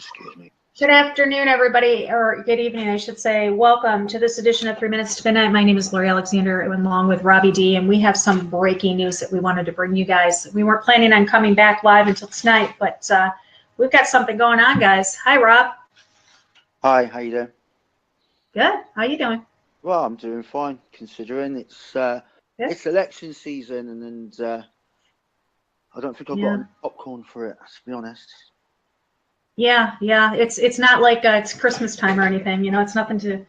Excuse me. Good afternoon, everybody, or good evening, I should say. Welcome to this edition of 3 Minutes to Midnight. My name is Lori Alexander, along with Robbie D, and we have some breaking news that we wanted to bring you guys. We weren't planning on coming back live until tonight, but we've got something going on, guys. Hi, Rob. Hi, how you doing? Good. How you doing? Well, I'm doing fine, considering it's election season, and I don't think I've got any popcorn for it, to be honest. Yeah. It's not like it's Christmas time or anything. You know, it's nothing to.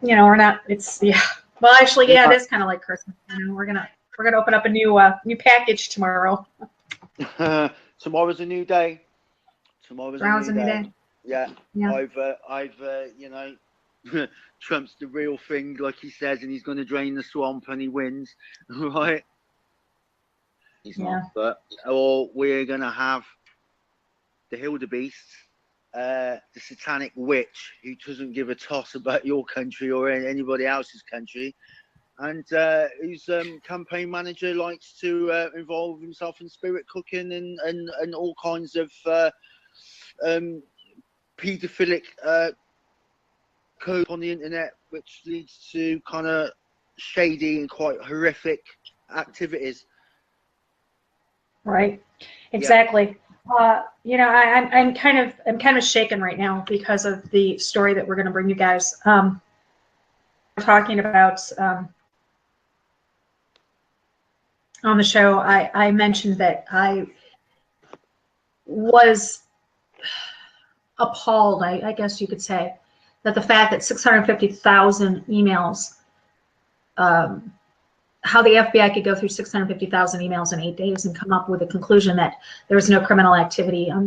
You know, we're not. It's Well, actually, it is kind of like Christmas. You know, we're gonna open up a new package tomorrow. Tomorrow's a new day. Tomorrow's a new day. Yeah. I've you know, Trump's the real thing, like he says, and he's going to drain the swamp, and he wins, right? He's not, but we're going to have the Hildebeest, the satanic witch who doesn't give a toss about your country or anybody else's country, and whose campaign manager likes to involve himself in spirit cooking and all kinds of paedophilic code on the internet, which leads to kind of shady and quite horrific activities. Right. Exactly. You know, I'm kind of shaken right now because of the story that we're going to bring you guys. We're talking about on the show. I mentioned that I was appalled, I guess you could say, that the fact that 650,000 emails, how the FBI could go through 650,000 emails in 8 days and come up with a conclusion that there was no criminal activity on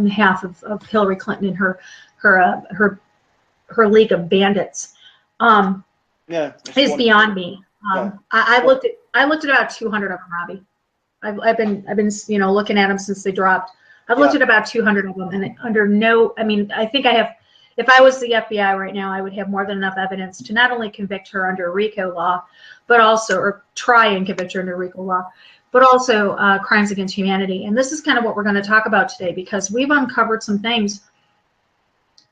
behalf of Hillary Clinton and her league of bandits, is beyond me. I looked at about 200 of them, Robbie. I've been you know, looking at them since they dropped. I've looked at about 200 of them, and I think I have. If I was the FBI right now, I would have more than enough evidence to not only convict her under RICO law, but also, or try and convict her under RICO law, but also crimes against humanity. And this is kind of what we're going to talk about today, because we've uncovered some things,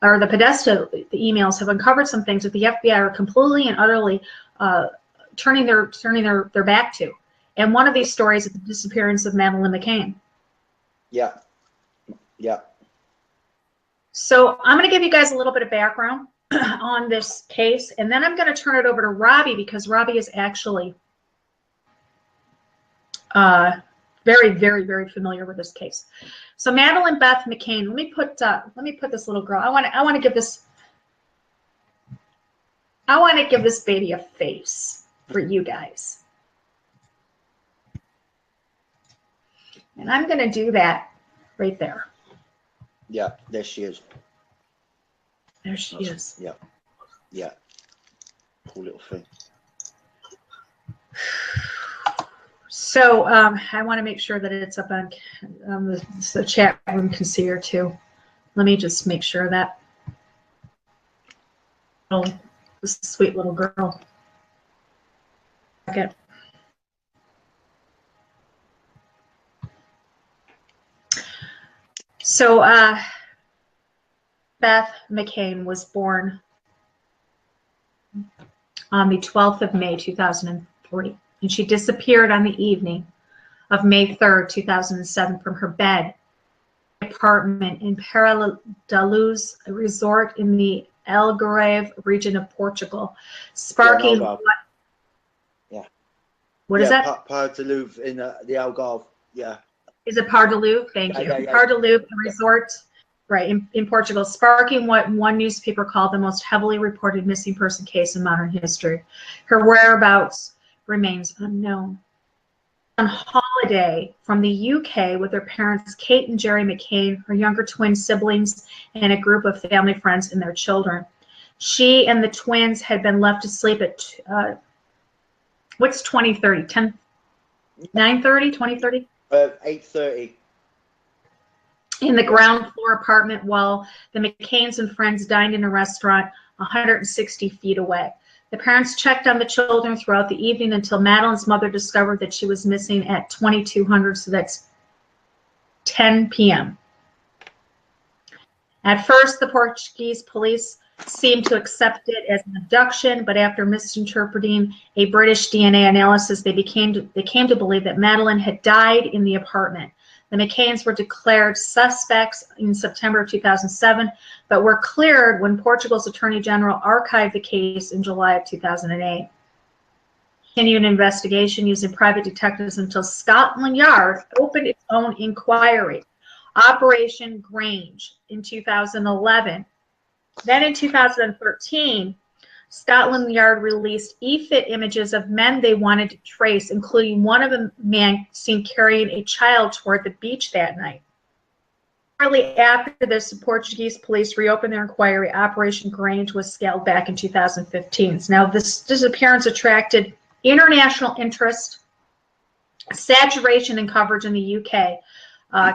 or the Podesta emails have uncovered some things that the FBI are completely and utterly turning their back to. And one of these stories is the disappearance of Madeleine McCann. Yeah. So I'm going to give you guys a little bit of background on this case, and then I'm going to turn it over to Robbie, because Robbie is actually very, very, very familiar with this case. So Madeleine Beth McCann. Let me put this little girl. I want to give this baby a face for you guys, and I'm going to do that right there. Yeah, there she is. There she is. Yeah. Cool little thing. So I want to make sure that it's up on the chat room can see her too. Let me just make sure that. Oh, this sweet little girl. Okay. So Beth McCann was born on the 12th of May, 2003, and she disappeared on the evening of May 3rd, 2007 from her bed apartment in Paradaluz Resort in the Algarve region of Portugal, sparking what is that? Paradaluz in the Algarve, Is it Paradaluz? Thank you. Paradaluz resort, right, in Portugal, sparking what one newspaper called the most heavily reported missing person case in modern history. Her whereabouts remains unknown. On holiday from the UK with her parents, Kate and Jerry McCann, her younger twin siblings, and a group of family friends and their children. She and the twins had been left to sleep at, what's 2030? 9:30, 2030? 8:30. In the ground floor apartment while the McCanns and friends dined in a restaurant 160 feet away. The parents checked on the children throughout the evening until Madeleine's mother discovered that she was missing at 2200, so that's 10 p.m. At first, the Portuguese police seemed to accept it as an abduction, but after misinterpreting a British DNA analysis, they came to believe that Madeleine had died in the apartment. The McCanns were declared suspects in September of 2007, but were cleared when Portugal's Attorney General archived the case in July of 2008. Continued investigation using private detectives until Scotland Yard opened its own inquiry, Operation Grange, in 2011. Then in 2013, Scotland Yard released e-fit images of men they wanted to trace, including one of a man seen carrying a child toward the beach that night. Shortly after this, the Portuguese police reopened their inquiry. Operation Grange was scaled back in 2015. Now, this disappearance attracted international interest, saturation and coverage in the UK,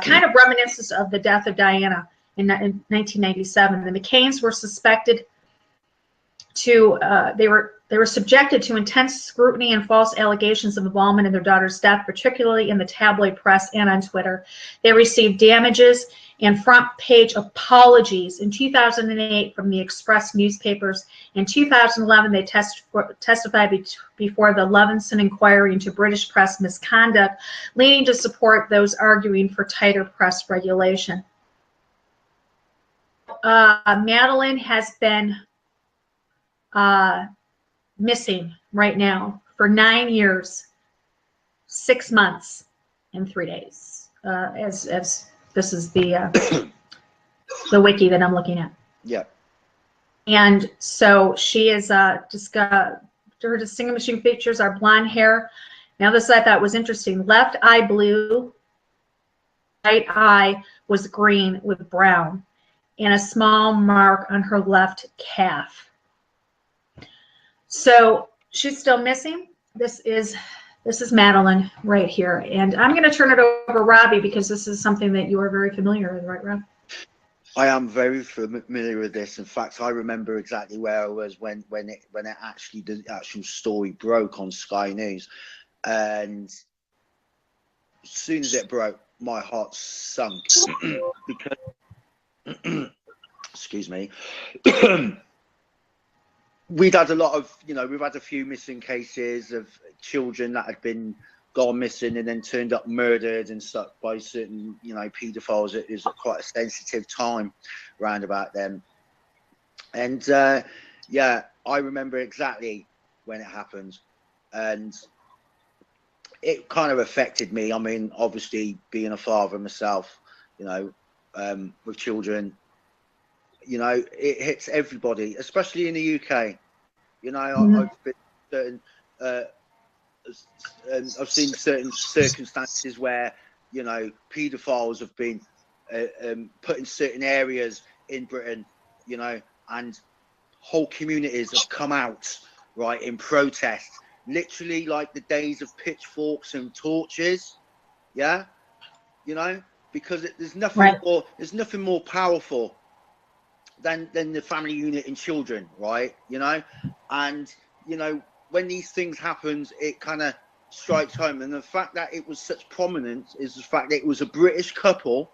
kind of reminiscent of the death of Diana in 1997. The McCanns were suspected to, they were subjected to intense scrutiny and false allegations of involvement in their daughter's death, particularly in the tabloid press and on Twitter. They received damages and front page apologies in 2008 from the Express newspapers. In 2011, they testified before the Levinson inquiry into British press misconduct, leading to support those arguing for tighter press regulation. Madeleine has been missing right now for 9 years, 6 months, and 3 days. As this is the wiki that I'm looking at. Yeah. And so she is her distinguishing features are blonde hair. Now this I thought was interesting. Left eye blue, right eye was green with brown, and a small mark on her left calf. So she's still missing. This is Madeleine right here. And I'm going to turn it over to Robbie because this is something that you are very familiar with, right, Rob? I am very familiar with this. In fact, I remember exactly where I was when the actual story broke on Sky News. And as soon as it broke, my heart sunk because, excuse me, we'd had a lot of, we've had a few missing cases of children that had been gone missing and then turned up murdered and stuff by certain, paedophiles. It is quite a sensitive time round about them. And yeah, I remember exactly when it happened. And it kind of affected me. I mean, obviously being a father myself, with children, it hits everybody, especially in the UK. I've been certain, I've seen certain circumstances where, paedophiles have been put in certain areas in Britain, and whole communities have come out, right, in protest, literally like the days of pitchforks and torches, yeah, because there's nothing more, there's nothing more powerful than the family unit in children, right, and when these things happen, it kind of strikes home. And the fact that it was such prominence is the fact that it was a British couple,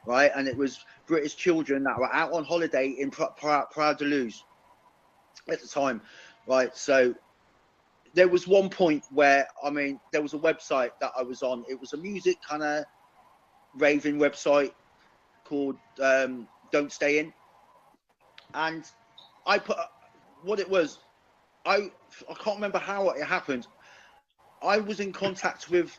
right, and it was British children that were out on holiday in Praia de Luz at the time, right. So there was one point where, I mean, there was a website that I was on. It was a music kind of raving website called Don't Stay In. And I put what it was. I can't remember how it happened. I was in contact with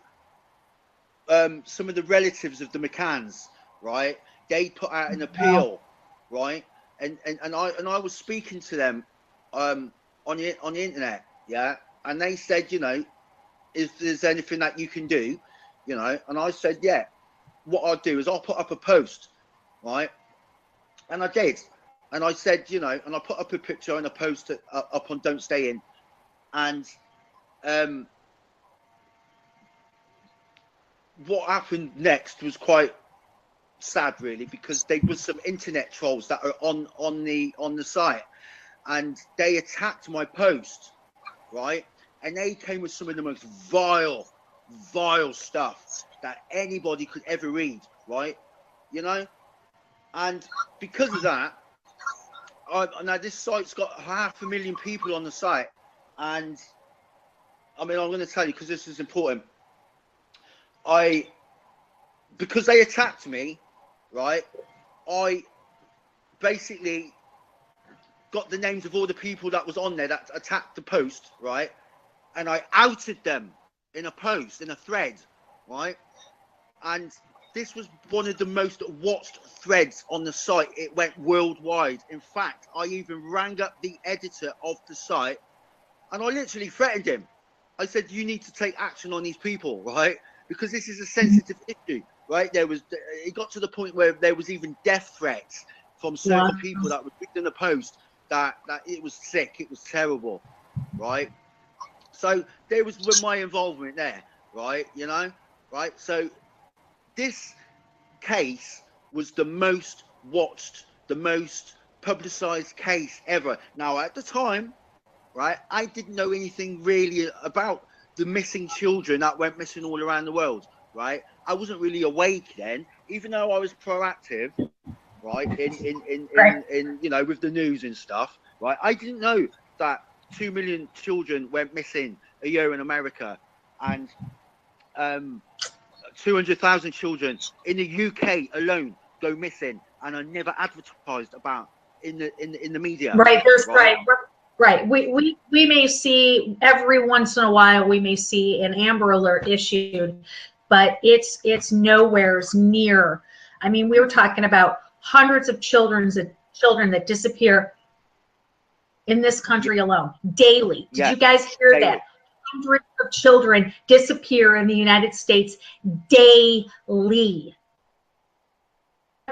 some of the relatives of the McCanns, right? They put out an appeal, right? And I was speaking to them on the internet, yeah. And they said, if there's anything that you can do, and I said, yeah. What I'll do is I'll put up a post, right? And I did. And I said, and I put up a picture and a post up on Don't Stay In. And what happened next was quite sad, really, because there was some internet trolls that are on the site, and they attacked my post, right? And they came with some of the most vile stuff that anybody could ever read, right? And because of that, now this site's got 500,000 people on the site, and I mean, I'm going to tell you because this is important. Because they attacked me, right? I basically got the names of all the people that was on there that attacked the post, right? And I outed them in a post, in a thread, right? And this was one of the most watched threads on the site. It went worldwide. In fact, I even rang up the editor of the site and I literally threatened him. I said, you need to take action on these people, right? Because this is a sensitive issue, right? It got to the point where there was even death threats from certain people that were reading the post that it was sick, it was terrible, right? So there was my involvement there, right? You know, right? So this case was the most watched, the most publicized case ever. Now, at the time, right, I didn't know anything really about the missing children that went missing all around the world, right? I wasn't really awake then, even though I was proactive, right, in you know, with the news and stuff, right? I didn't know that 2 million children went missing a year in America, and 200,000 children in the UK alone go missing and are never advertised about in the media. Right. There's right. We may see every once in a while, we may see an Amber Alert issued, but it's nowhere's near. I mean, we were talking about hundreds of children that disappear in this country alone daily. Did you guys hear daily. that? Hundreds of children disappear in the United States daily.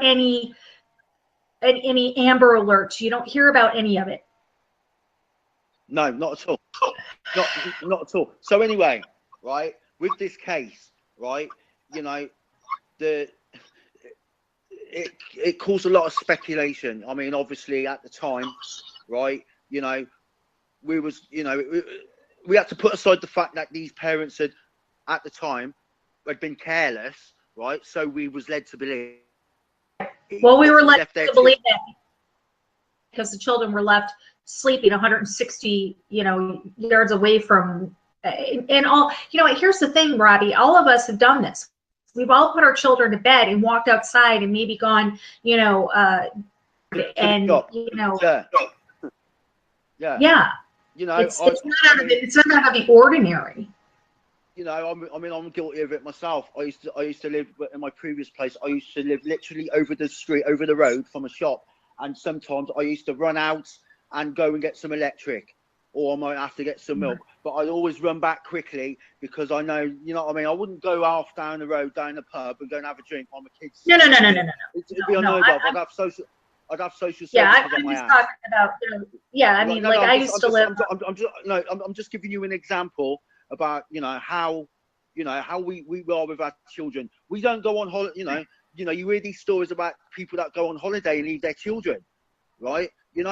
Any Amber Alerts? You don't hear about any of it. No, not at all. Not at all. So anyway, right, with this case, right, you know, it caused a lot of speculation. I mean, obviously at the time, right, you know, we had to put aside the fact that these parents had, at the time, had been careless, right? So we was led to believe. Well, we were led to believe that because the children were left sleeping 160, yards away from, and all. Here's the thing, Robbie. All of us have done this. We've all put our children to bed and walked outside and maybe gone, and yeah. It's not out of the ordinary. I'm guilty of it myself. I used to live in my previous place. I used to live literally over the street, over the road from a shop, and sometimes I used to run out and go and get some electric, or I might have to get some milk. But I'd always run back quickly because I know, you know what I mean. I wouldn't go half down the road, down the pub, and go and have a drink while my kids. No. It'd be unheard of. I'd have social services on my ass. Talking about, I mean, I used to live. I'm just giving you an example about, how we are with our children. We don't go on holiday, you hear these stories about people that go on holiday and leave their children, right? And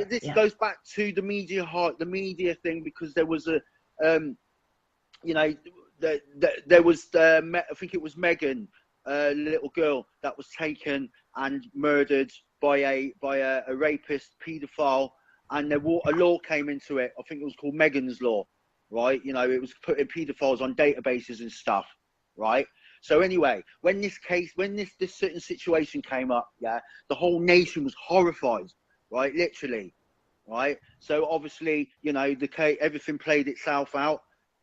this goes back to the media thing, because there was there was I think it was Megan, a little girl that was taken and murdered by a rapist, paedophile, and a law came into it. I think it was called Megan's Law, right? It was putting paedophiles on databases and stuff, right? So anyway, when this certain situation came up, the whole nation was horrified, right? Literally, right? So obviously, everything played itself out,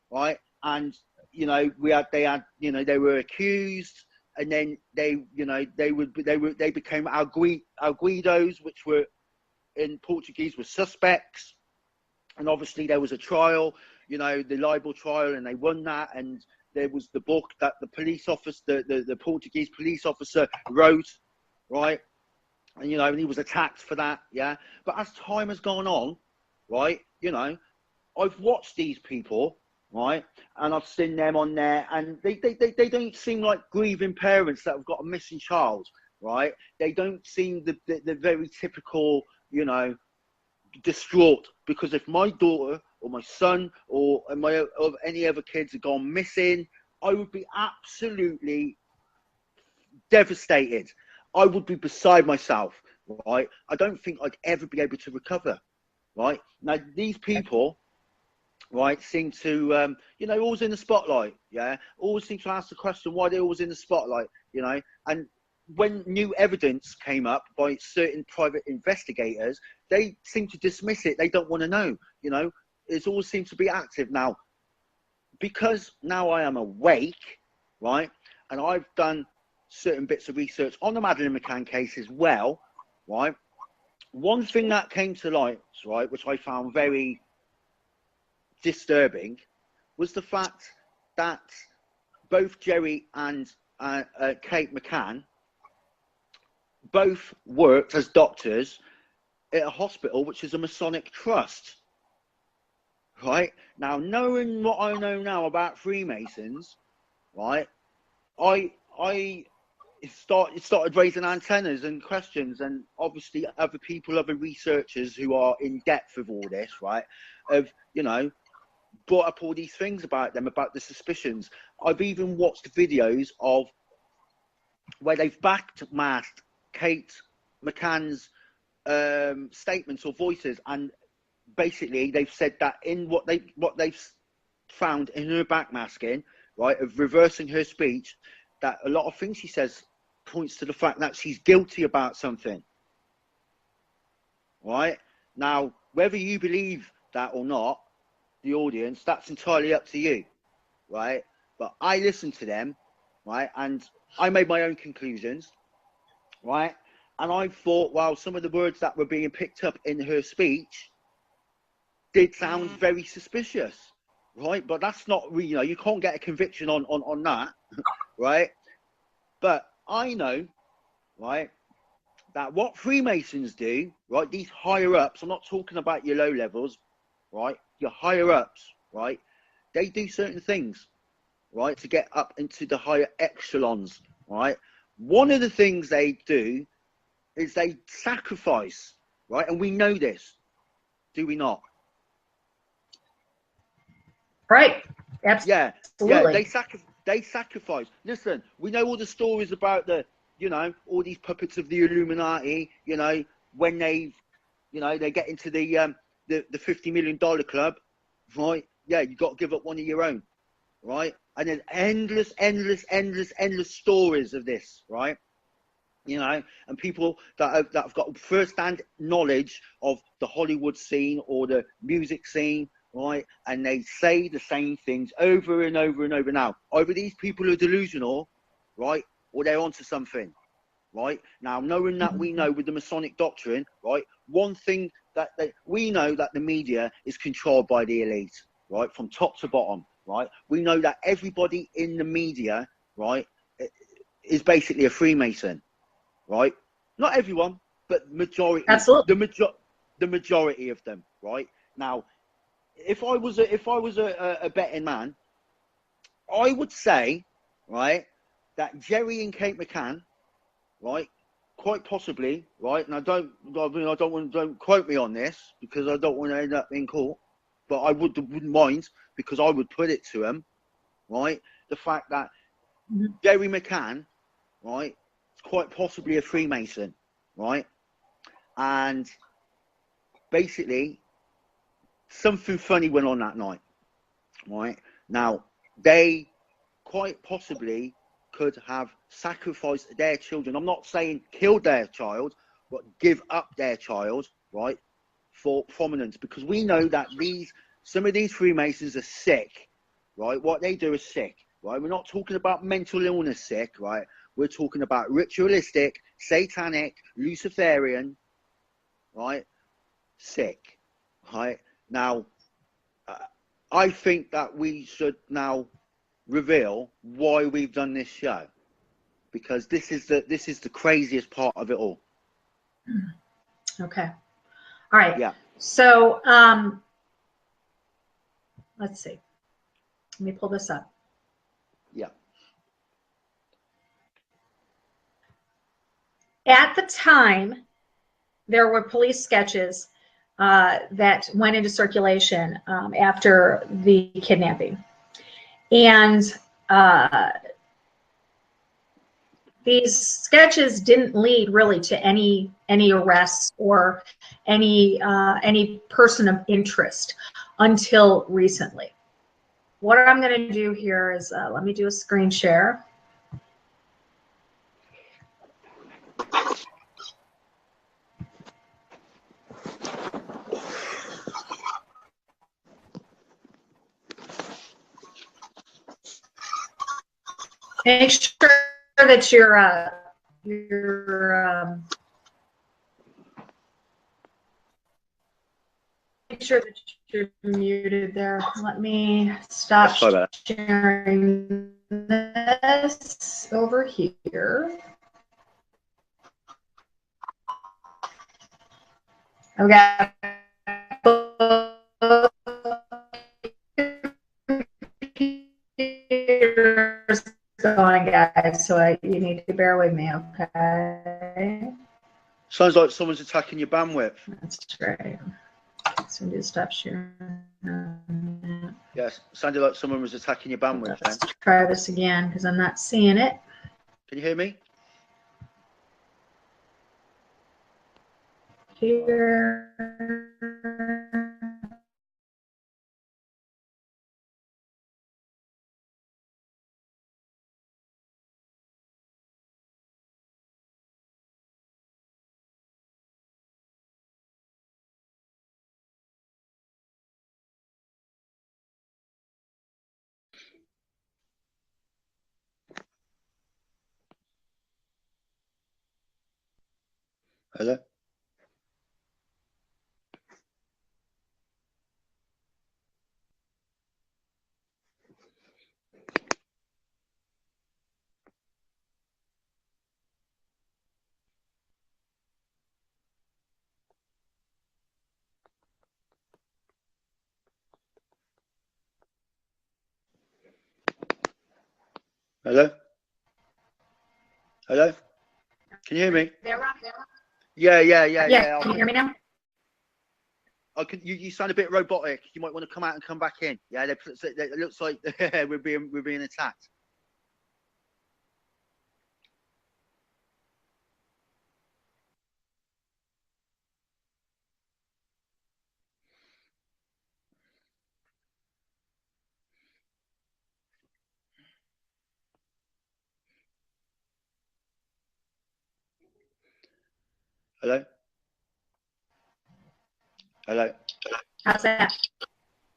right? And they were accused, and then they became arguidos, which were in Portuguese were suspects. And obviously there was a trial, the libel trial, and they won that. And there was the book that the police officer, the Portuguese police officer wrote, right? And, and he was attacked for that, But as time has gone on, right, I've watched these people, right, and I've seen them on there, and they don't seem like grieving parents that have got a missing child, right? They don't seem the very typical, distraught. Because if my daughter or my son or any other kids had gone missing, I would be absolutely devastated. I would be beside myself, right? I don't think I'd ever be able to recover, right? Now, these people, right, seem to, you know, always in the spotlight, yeah? Always seem to ask the question why they're always in the spotlight, you know? And when new evidence came up by certain private investigators, they seem to dismiss it. They don't want to know, you know? It always seems to be active. Now, because now I am awake, right, and I've done certain bits of research on the Madeleine McCann case as well, right, one thing that came to light, right, which I found very disturbing, was the fact that both Jerry and Kate McCann both worked as doctors at a hospital which is a Masonic trust. Right? Now, knowing what I know now about Freemasons, right, I started raising antennas and questions, and obviously other people, other researchers who are in depth with all this, right, have, you know, brought up all these things about them, about the suspicions. I've even watched videos of where they've backmasked Kate McCann's statements or voices, and basically they've said that in what they've found in her backmasking, right, of reversing her speech, that a lot of things she says points to the fact that she's guilty about something. Right? Now, whether you believe that or not, the audience, that's entirely up to you, right? But I listened to them, right, and I made my own conclusions, right? And I thought, well, some of the words that were being picked up in her speech did sound very suspicious, right? But that's not, you know, you can't get a conviction on that, right? But I know, right, that what Freemasons do, right, these higher ups, I'm not talking about your low levels, right, your higher ups, right, they do certain things, right, to get up into the higher echelons, right? One of the things they do is they sacrifice, right? And we know this, do we not? Right. Absolutely. Yeah. They sacrifice. Listen, we know all the stories about the, you know, all these puppets of the Illuminati. You know, when they get into the $50 million club, right? Yeah, you got to give up one of your own, right? And there's endless stories of this, right? You know, and people that have got first-hand knowledge of the Hollywood scene or the music scene, right? And they say the same things over and over and over. Now, either these people are delusional, right, or they're onto something, right? Now, knowing that we know with the Masonic doctrine, right, one thing that we know that the media is controlled by the elite, right, from top to bottom, right? We know that everybody in the media, right, is basically a Freemason. Right, not everyone, but majority. Absolutely. The majority of them. Right now, if I was a betting man, I would say, right, that Jerry and Kate McCann, right, quite possibly, right, and don't quote me on this because I don't want to end up in court, but I wouldn't mind because I would put it to them, right, the fact that Jerry McCann, right, quite possibly a Freemason, right? And basically, something funny went on that night, right? Now, they quite possibly could have sacrificed their children. I'm not saying killed their child, but give up their child, right, for prominence, because we know that some of these Freemasons are sick, right? What they do is sick, right? We're not talking about mental illness sick, right? We're talking about ritualistic, satanic, Luciferian, right? Sick, right? Now, I think that we should now reveal why we've done this show, because this is the craziest part of it all. Okay. All right. Yeah. So, let's see. Let me pull this up. Yeah. At the time, there were police sketches that went into circulation after the kidnapping. And these sketches didn't lead really to any arrests or any person of interest until recently. What I'm going to do here is let me do a screen share. Make sure that make sure that you're muted there. Let me stop sharing this over here. Okay. Going, guys, so you need to bear with me, okay? Sounds like someone's attacking your bandwidth. That's right. So we need to stop sharing. Yes, sounded like someone was attacking your bandwidth. Let's try this again because I'm not seeing it. Can you hear me? Here. Hello? Hello? Hello? Can you hear me? Yeah. Can you hear me now? You sound a bit robotic. You might want to come out and come back in. Yeah, it looks like we're being attacked. Hello? Hello? How's that?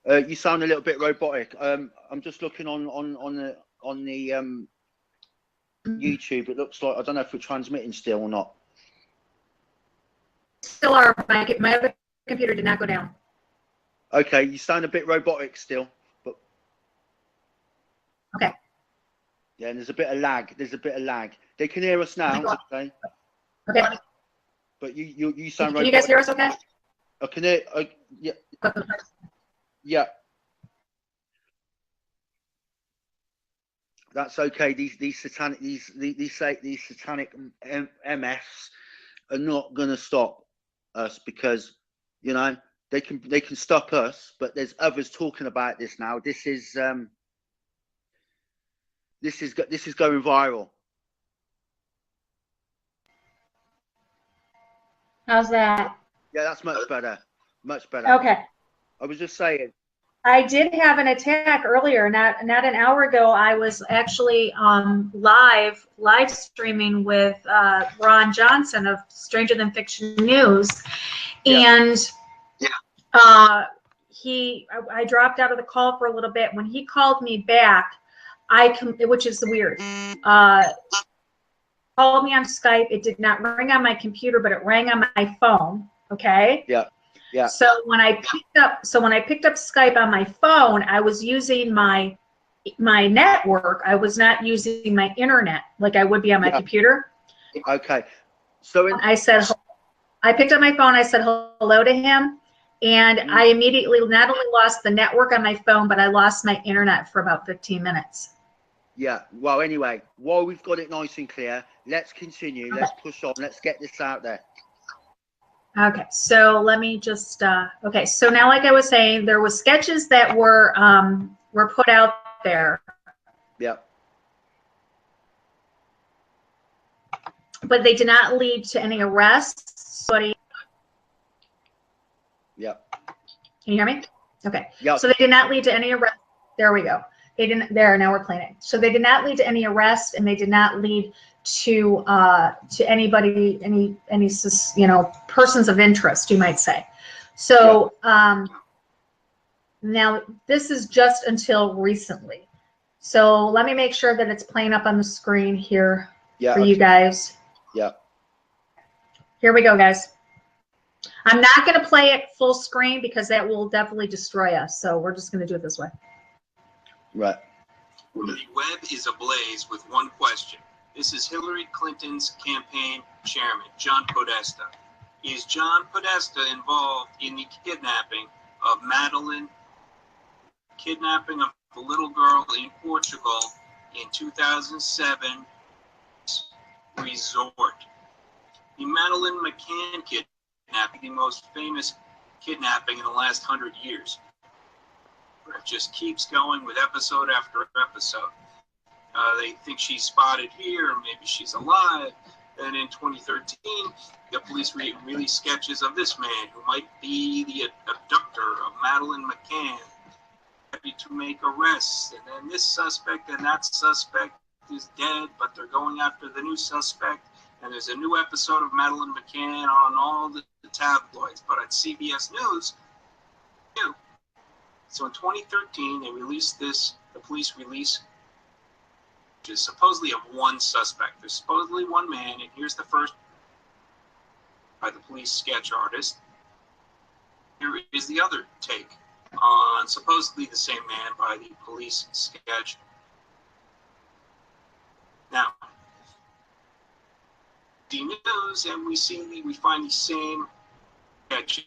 You sound a little bit robotic. I'm just looking on the YouTube. It looks like, I don't know if we're transmitting still or not. Still are. My other computer did not go down. Okay, you sound a bit robotic still, but okay. Yeah, and there's a bit of lag. They can hear us now. Okay. Okay. But you sound. Can you guys hear us? Okay. I can hear. Yeah. Yeah. That's okay. These satanic MFs are not going to stop us because, you know, they can stop us, but there's others talking about this now. This is going viral. How's that? Yeah, that's much better. Much better. Okay. I was just saying. I did have an attack earlier, not an hour ago. I was actually live streaming with Ron Johnson of Stranger Than Fiction News, and I dropped out of the call for a little bit. When he called me back, which is weird, called me on Skype. It did not ring on my computer, but it rang on my phone. Okay. Yeah. Yeah. So when I picked up Skype on my phone, I was using my network. I was not using my internet like I would be on my computer. Okay. So I picked up my phone. I said hello to him, and I immediately not only lost the network on my phone, but I lost my internet for about 15 minutes. Yeah. Well, anyway, while we've got it nice and clear, let's continue. Okay. Let's push on. Let's get this out there. Okay, so let me just, okay, so now like I was saying, there was sketches that were put out there. Yeah. but they did not lead to any arrests. Yeah. Can you hear me? Okay. Yeah. So they did not lead to any arrest. There we go. They didn't. There. Now we're playing it. So they did not lead to any arrest, and they did not lead to anybody, any persons of interest, you might say. So now this is just until recently. So let me make sure that it's playing up on the screen here for you guys. Yeah. Here we go, guys. I'm not going to play it full screen because that will definitely destroy us. So we're just going to do it this way. Right. The web is ablaze with one question. This is Hillary Clinton's campaign chairman, John Podesta. Is John Podesta involved in the kidnapping of Madeleine, kidnapping of the little girl in Portugal in 2007 resort? The Madeleine McCann kidnapping, the most famous kidnapping in the last 100 years. It just keeps going with episode after episode. They think she's spotted here, maybe she's alive. Then in 2013, the police released sketches of this man who might be the abductor of Madeleine McCann, happy to make arrests. And then this suspect and that suspect is dead, but they're going after the new suspect. And there's a new episode of Madeleine McCann on all the tabloids, but at CBS News, too. So in 2013, they released this, the police release, which is supposedly of one suspect. There's supposedly one man, and here's the first by the police sketch artist. Here is the other take on supposedly the same man by the police sketch. Now, the news, and we find the same sketches.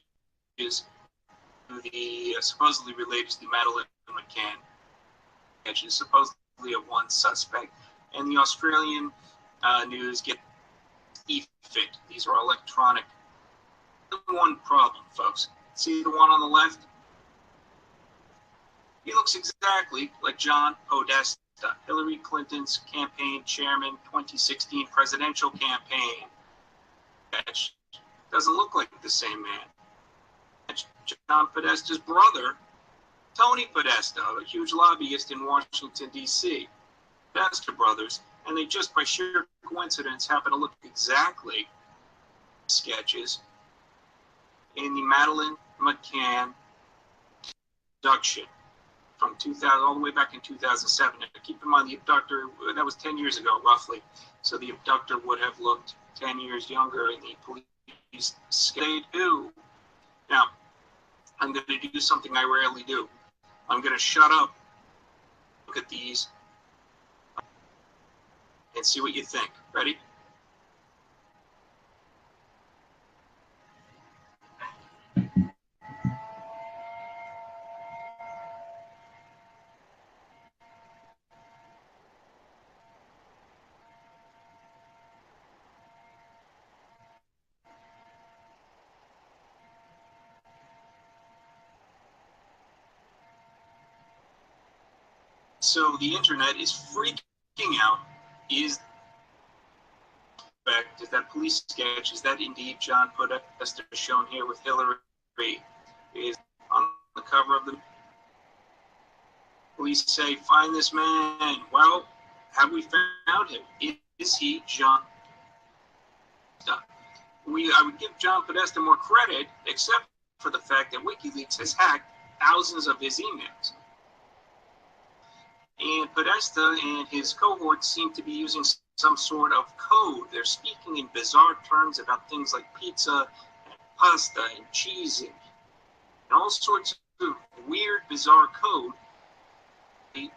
The supposedly related to the Madeleine McCann sketches, supposedly of one suspect, and the Australian news get e-fit. These are electronic. One problem, folks. See the one on the left? He looks exactly like John Podesta, Hillary Clinton's campaign chairman, 2016 presidential campaign. Doesn't look like the same man. John Podesta's brother, Tony Podesta, a huge lobbyist in Washington, D.C. Podesta brothers, and they just by sheer coincidence happen to look exactly sketches in the Madeleine McCann abduction from 2000 all the way back in 2007. And keep in mind, the abductor, that was 10 years ago, roughly. So the abductor would have looked 10 years younger, and the police stayed who. Now, I'm going to do something I rarely do. I'm going to shut up, look at these, and see what you think. Ready? So the internet is freaking out. Is that police sketch? Is that indeed John Podesta shown here with Hillary? Is on the cover of the police say, find this man. Well, have we found him? Is he John Podesta? I would give John Podesta more credit, except for the fact that WikiLeaks has hacked thousands of his emails. And Podesta and his cohorts seem to be using some sort of code. They're speaking in bizarre terms about things like pizza, and pasta, and cheese, and all sorts of weird, bizarre code.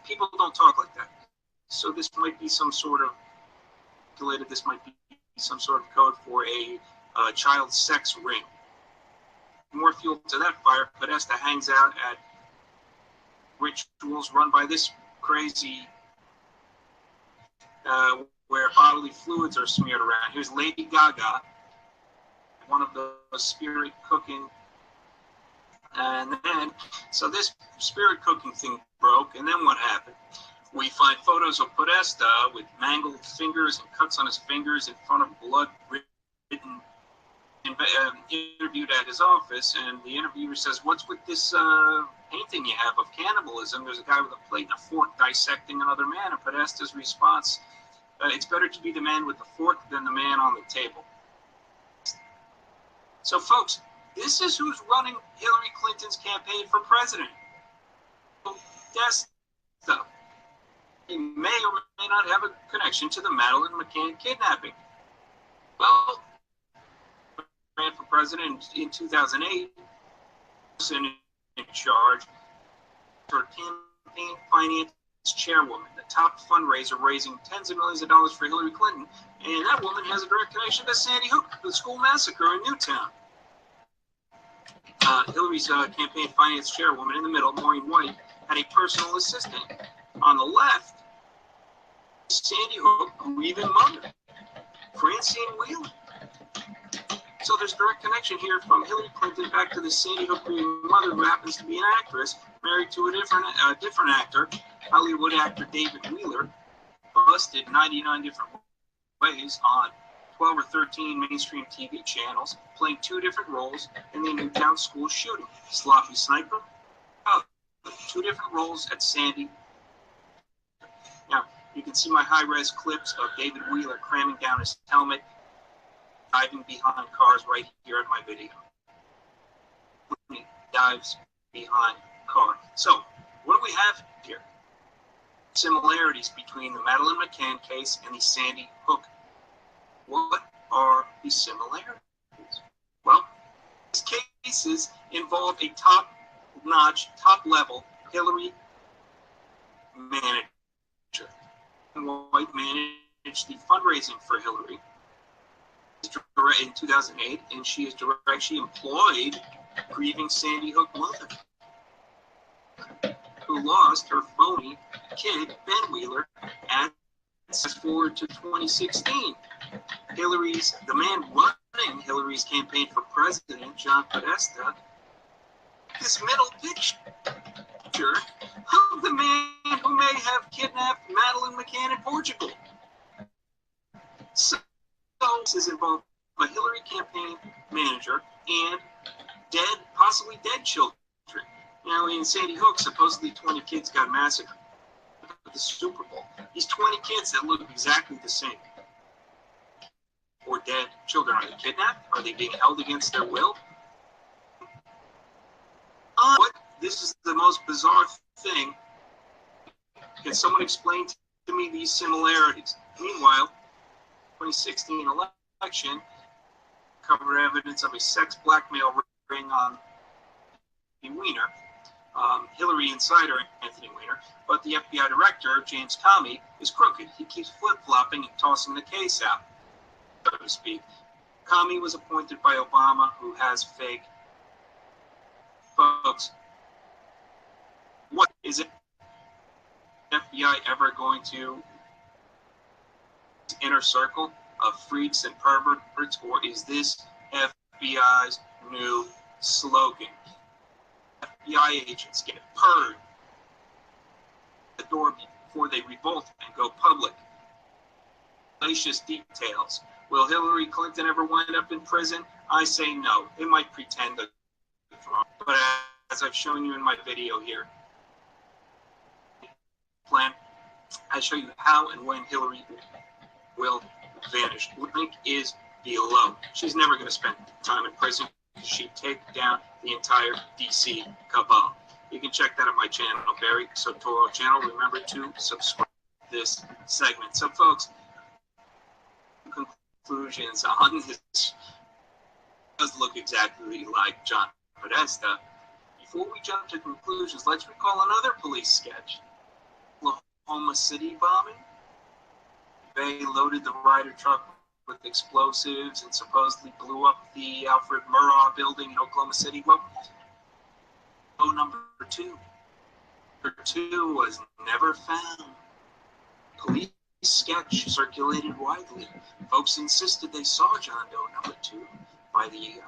People don't talk like that. So this might be some sort of this might be some sort of code for a child sex ring. More fuel to that fire. Podesta hangs out at rituals run by this crazy where bodily fluids are smeared around. Here's Lady Gaga, one of those spirit cooking. And then, so this spirit cooking thing broke, and then what happened? We find photos of Podesta with mangled fingers and cuts on his fingers in front of blood-ridden, interviewed at his office, and the interviewer says, "What's with this painting you have of cannibalism? There's a guy with a plate and a fork dissecting another man." And Podesta's response, "It's better to be the man with the fork than the man on the table." So, folks, this is who's running Hillary Clinton's campaign for president. Podesta. He may or may not have a connection to the Madeleine McCann kidnapping. Well, ran for president in 2008, in charge for campaign finance chairwoman, the top fundraiser raising tens of millions of dollars for Hillary Clinton, and that woman has a direct connection to Sandy Hook, the school massacre in Newtown. Hillary's campaign finance chairwoman in the middle, Maureen White, had a personal assistant. On the left, Sandy Hook grieving mother, Francine Wheeler. So there's a direct connection here from Hillary Clinton back to the Sandy Hook grieving mother, who happens to be an actress married to a different actor, Hollywood actor David Wheeler, busted 99 different ways on 12 or 13 mainstream TV channels, playing 2 different roles in the Newtown school shooting. Sloppy sniper, 2 different roles at Sandy. Now, you can see my high-res clips of David Wheeler cramming down his helmet, diving behind cars right here in my video. He dives behind car. So, what do we have here? Similarities between the Madeleine McCann case and the Sandy Hook. What are the similarities? Well, these cases involve a top-notch, top-level Hillary manager. White managed the fundraising for Hillary in 2008, and she employed grieving Sandy Hook mother, who lost her phony kid, Ben Wheeler, and fast forward to 2016. The man running Hillary's campaign for president, John Podesta, this middle picture of the man who may have kidnapped Madeleine McCann in Portugal. So this is involved a Hillary campaign manager and possibly dead children. Now, in Sandy Hook, supposedly 20 kids got massacred at the Super Bowl. These 20 kids that look exactly the same. Or dead children. Are they kidnapped? Are they being held against their will? This is the most bizarre thing. Can someone explain to me these similarities? Meanwhile, 2016 election covered evidence of a sex blackmail ring on Weiner, Hillary insider Anthony Weiner, but the FBI director, James Comey, is crooked. He keeps flip-flopping and tossing the case out, so to speak. Comey was appointed by Obama, who has fake. Folks, what is it? FBI ever going to inner circle of freaks and perverts, or is this FBI's new slogan? FBI agents get purred at the door before they revolt and go public. Salacious details. Will Hillary Clinton ever wind up in prison? I say no. They might pretend that, but as I've shown you in my video here, I show you how and when Hillary will vanish. Link is below. She's never going to spend time in prison. She'd take down the entire DC cabal. You can check that on my channel, Barry Sotoro channel. Remember to subscribe to this segment. So, folks, conclusions on this does look exactly like John Podesta. Before we jump to conclusions, let's recall another police sketch. Oklahoma City bombing. They loaded the Ryder truck with explosives and supposedly blew up the Alfred Murrah building in Oklahoma City. Well, number 2. Number 2 was never found. Police sketch circulated widely. Folks insisted they saw John Doe number 2 by the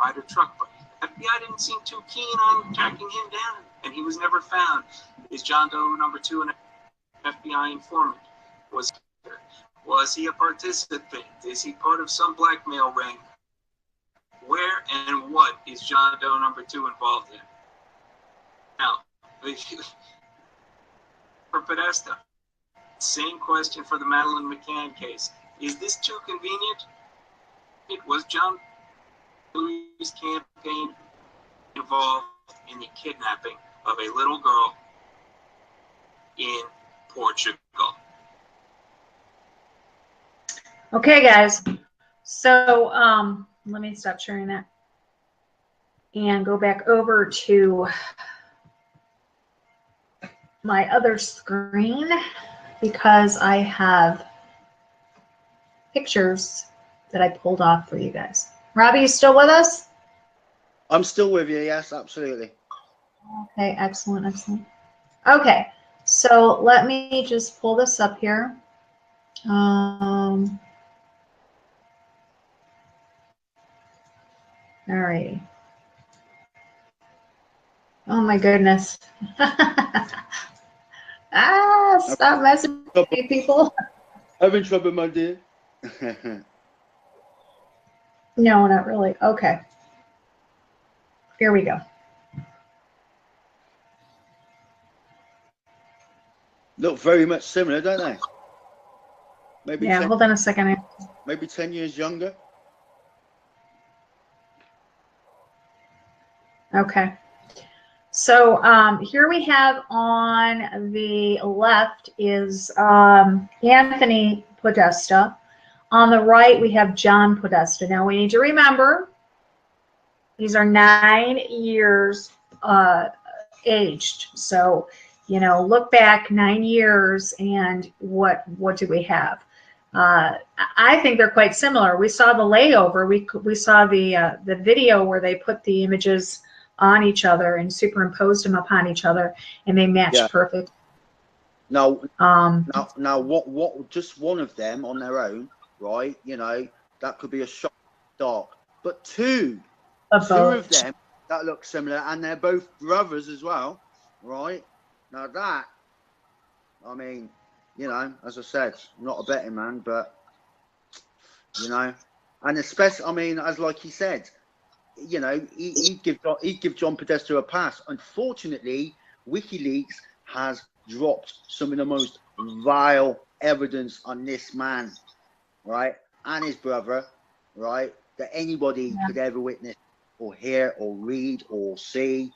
Ryder truck, but FBI didn't seem too keen on tracking him down, and he was never found. Is John Doe number 2 an FBI informant? Was he a participant? Is he part of some blackmail ring? Where and what is John Doe number 2 involved in? Now, for Podesta, same question for the Madeleine McCann case. Is this too convenient? It was John Louis' campaign involved in the kidnapping of a little girl in Portugal. Okay, guys. So let me stop sharing that and go back over to my other screen because I have pictures that I pulled off for you guys. Robbie, you still with us? I'm still with you. Yes, absolutely. Okay, excellent, excellent. Okay, so let me just pull this up here. All right. Oh my goodness. Stop messing with me, people. Having trouble, my dear. No, not really. Okay. Here we go. Look very much similar, don't they? Maybe Yeah, 10, hold on a second. maybe 10 years younger. Okay. So here we have on the left is Anthony Podesta. On the right, we have John Podesta. Now, we need to remember these are 9 years aged. So, you know, look back 9 years and what do we have? I think they're quite similar. We saw the layover. We saw the video where they put the images on each other and superimposed them upon each other, and they matched perfect. Now, what? Just one of them on their own, right? You know, that could be a shock dark, but two of them that look similar, and they're both brothers as well, right? Now that, I mean, you know, as I said, I'm not a betting man, but you know, and especially, I mean, as like he said, you know, he'd give John Podesta a pass. Unfortunately, WikiLeaks has dropped some of the most vile evidence on this man, right, and his brother, right, that anybody could ever witness or hear or read or see,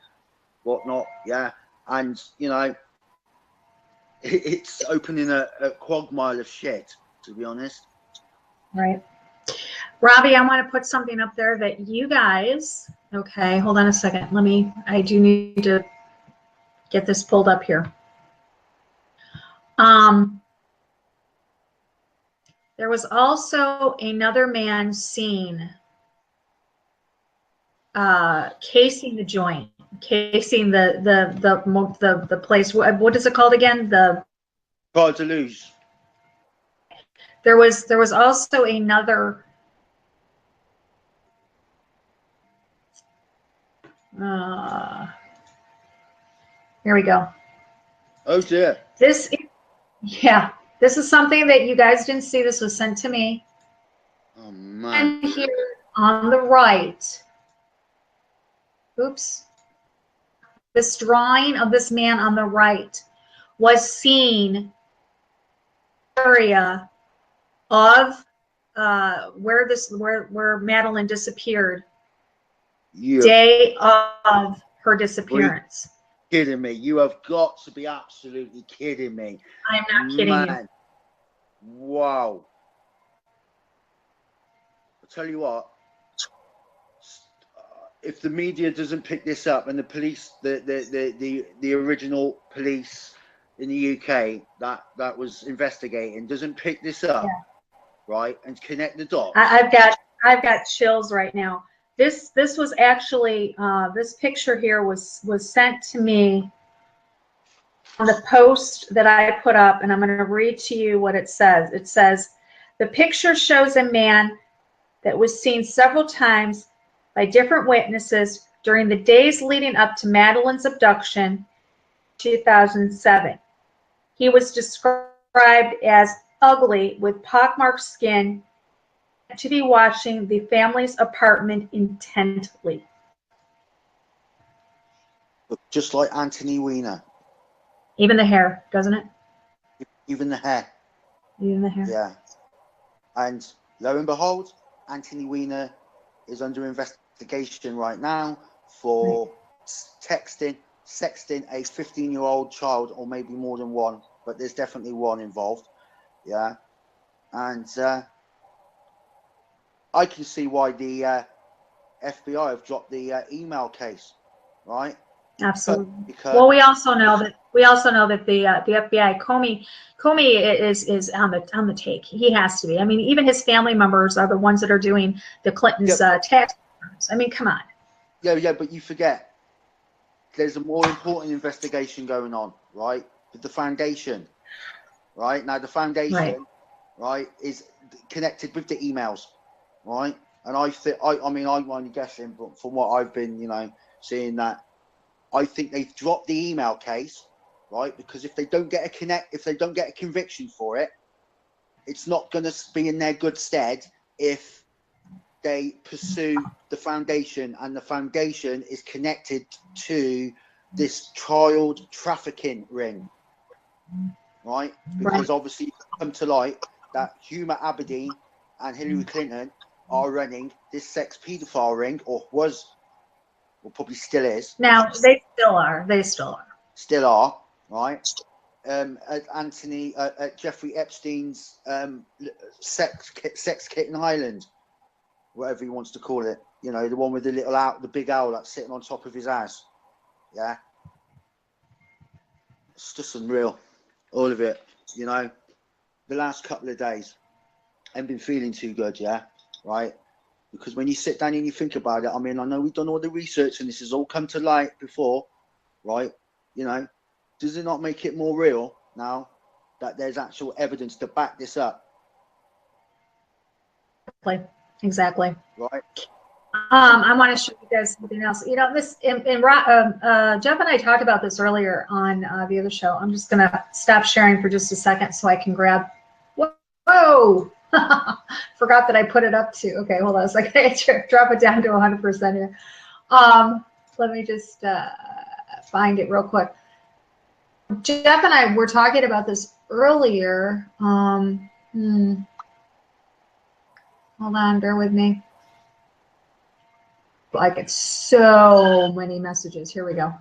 whatnot. Yeah, and you know, it's opening a quagmire of shit, to be honest. Right. Robbie, I want to put something up there that you guys, okay, hold on a second. I do need to get this pulled up here. There was also another man seen casing the joint, casing the place. What is it called again? The Hard to lose. There was also another. Here we go. Oh dear. This is something that you guys didn't see. This was sent to me. Oh man. And here on the right, oops, this drawing of this man on the right was seen area of where Madeleine disappeared. Day of her disappearance. Kidding me? You have got to be absolutely kidding me. I'm not kidding you. Wow. I'll tell you what. If the media doesn't pick this up and the police, the original police in the UK that was investigating doesn't pick this up, right, and connect the dots. I've got chills right now. This was actually this picture here was sent to me on the post that I put up, and I'm going to read to you what it says. It says, the picture shows a man that was seen several times by different witnesses during the days leading up to Madeleine's abduction, 2007. He was described as ugly with pockmarked skin, to be watching the family's apartment intently. Just like Anthony Weiner. Even the hair, doesn't it? Even the hair. Even the hair. Yeah. And lo and behold, Anthony Weiner is under investigation right now for sexting a 15-year-old child, or maybe more than one, but there's definitely one involved. Yeah. And I can see why the FBI have dropped the email case, right? Absolutely. Because, well, we also know that the FBI, Comey is on the take. He has to be. I mean, even his family members are the ones that are doing the Clintons' tax returns. I mean, come on. Yeah, but you forget there's a more important investigation going on, right? With the foundation, right? Now the foundation, right, is connected with the emails, right? And I think, I mean, I'm only guessing, but from what I've been, seeing, that I think they've dropped the email case, right? Because if they don't get a conviction for it, it's not going to be in their good stead if they pursue the foundation, and the foundation is connected to this child trafficking ring, right? Because obviously it's come to light that Huma Abedin and Hillary Clinton are running this sex paedophile ring, or probably still is. Now they still are. Still are, right? Jeffrey Epstein's sex kitten island, whatever he wants to call it. The one with the big owl that's sitting on top of his ass. Yeah. It's just unreal. All of it, The last couple of days, I haven't been feeling too good, yeah? Right? Because when you sit down and you think about it, I mean, I know we've done all the research and this has all come to light before, right? Does it not make it more real now that there's actual evidence to back this up? Exactly. Right. I want to show you guys something else. This Jeff and I talked about this earlier on the other show. I'm just gonna stop sharing for just a second so I can grab. Whoa! Forgot that I put it up to. Okay, hold on a second. I drop it down to 100% here. Let me just find it real quick. Jeff and I were talking about this earlier. Hold on, bear with me. I get so many messages. Here we go.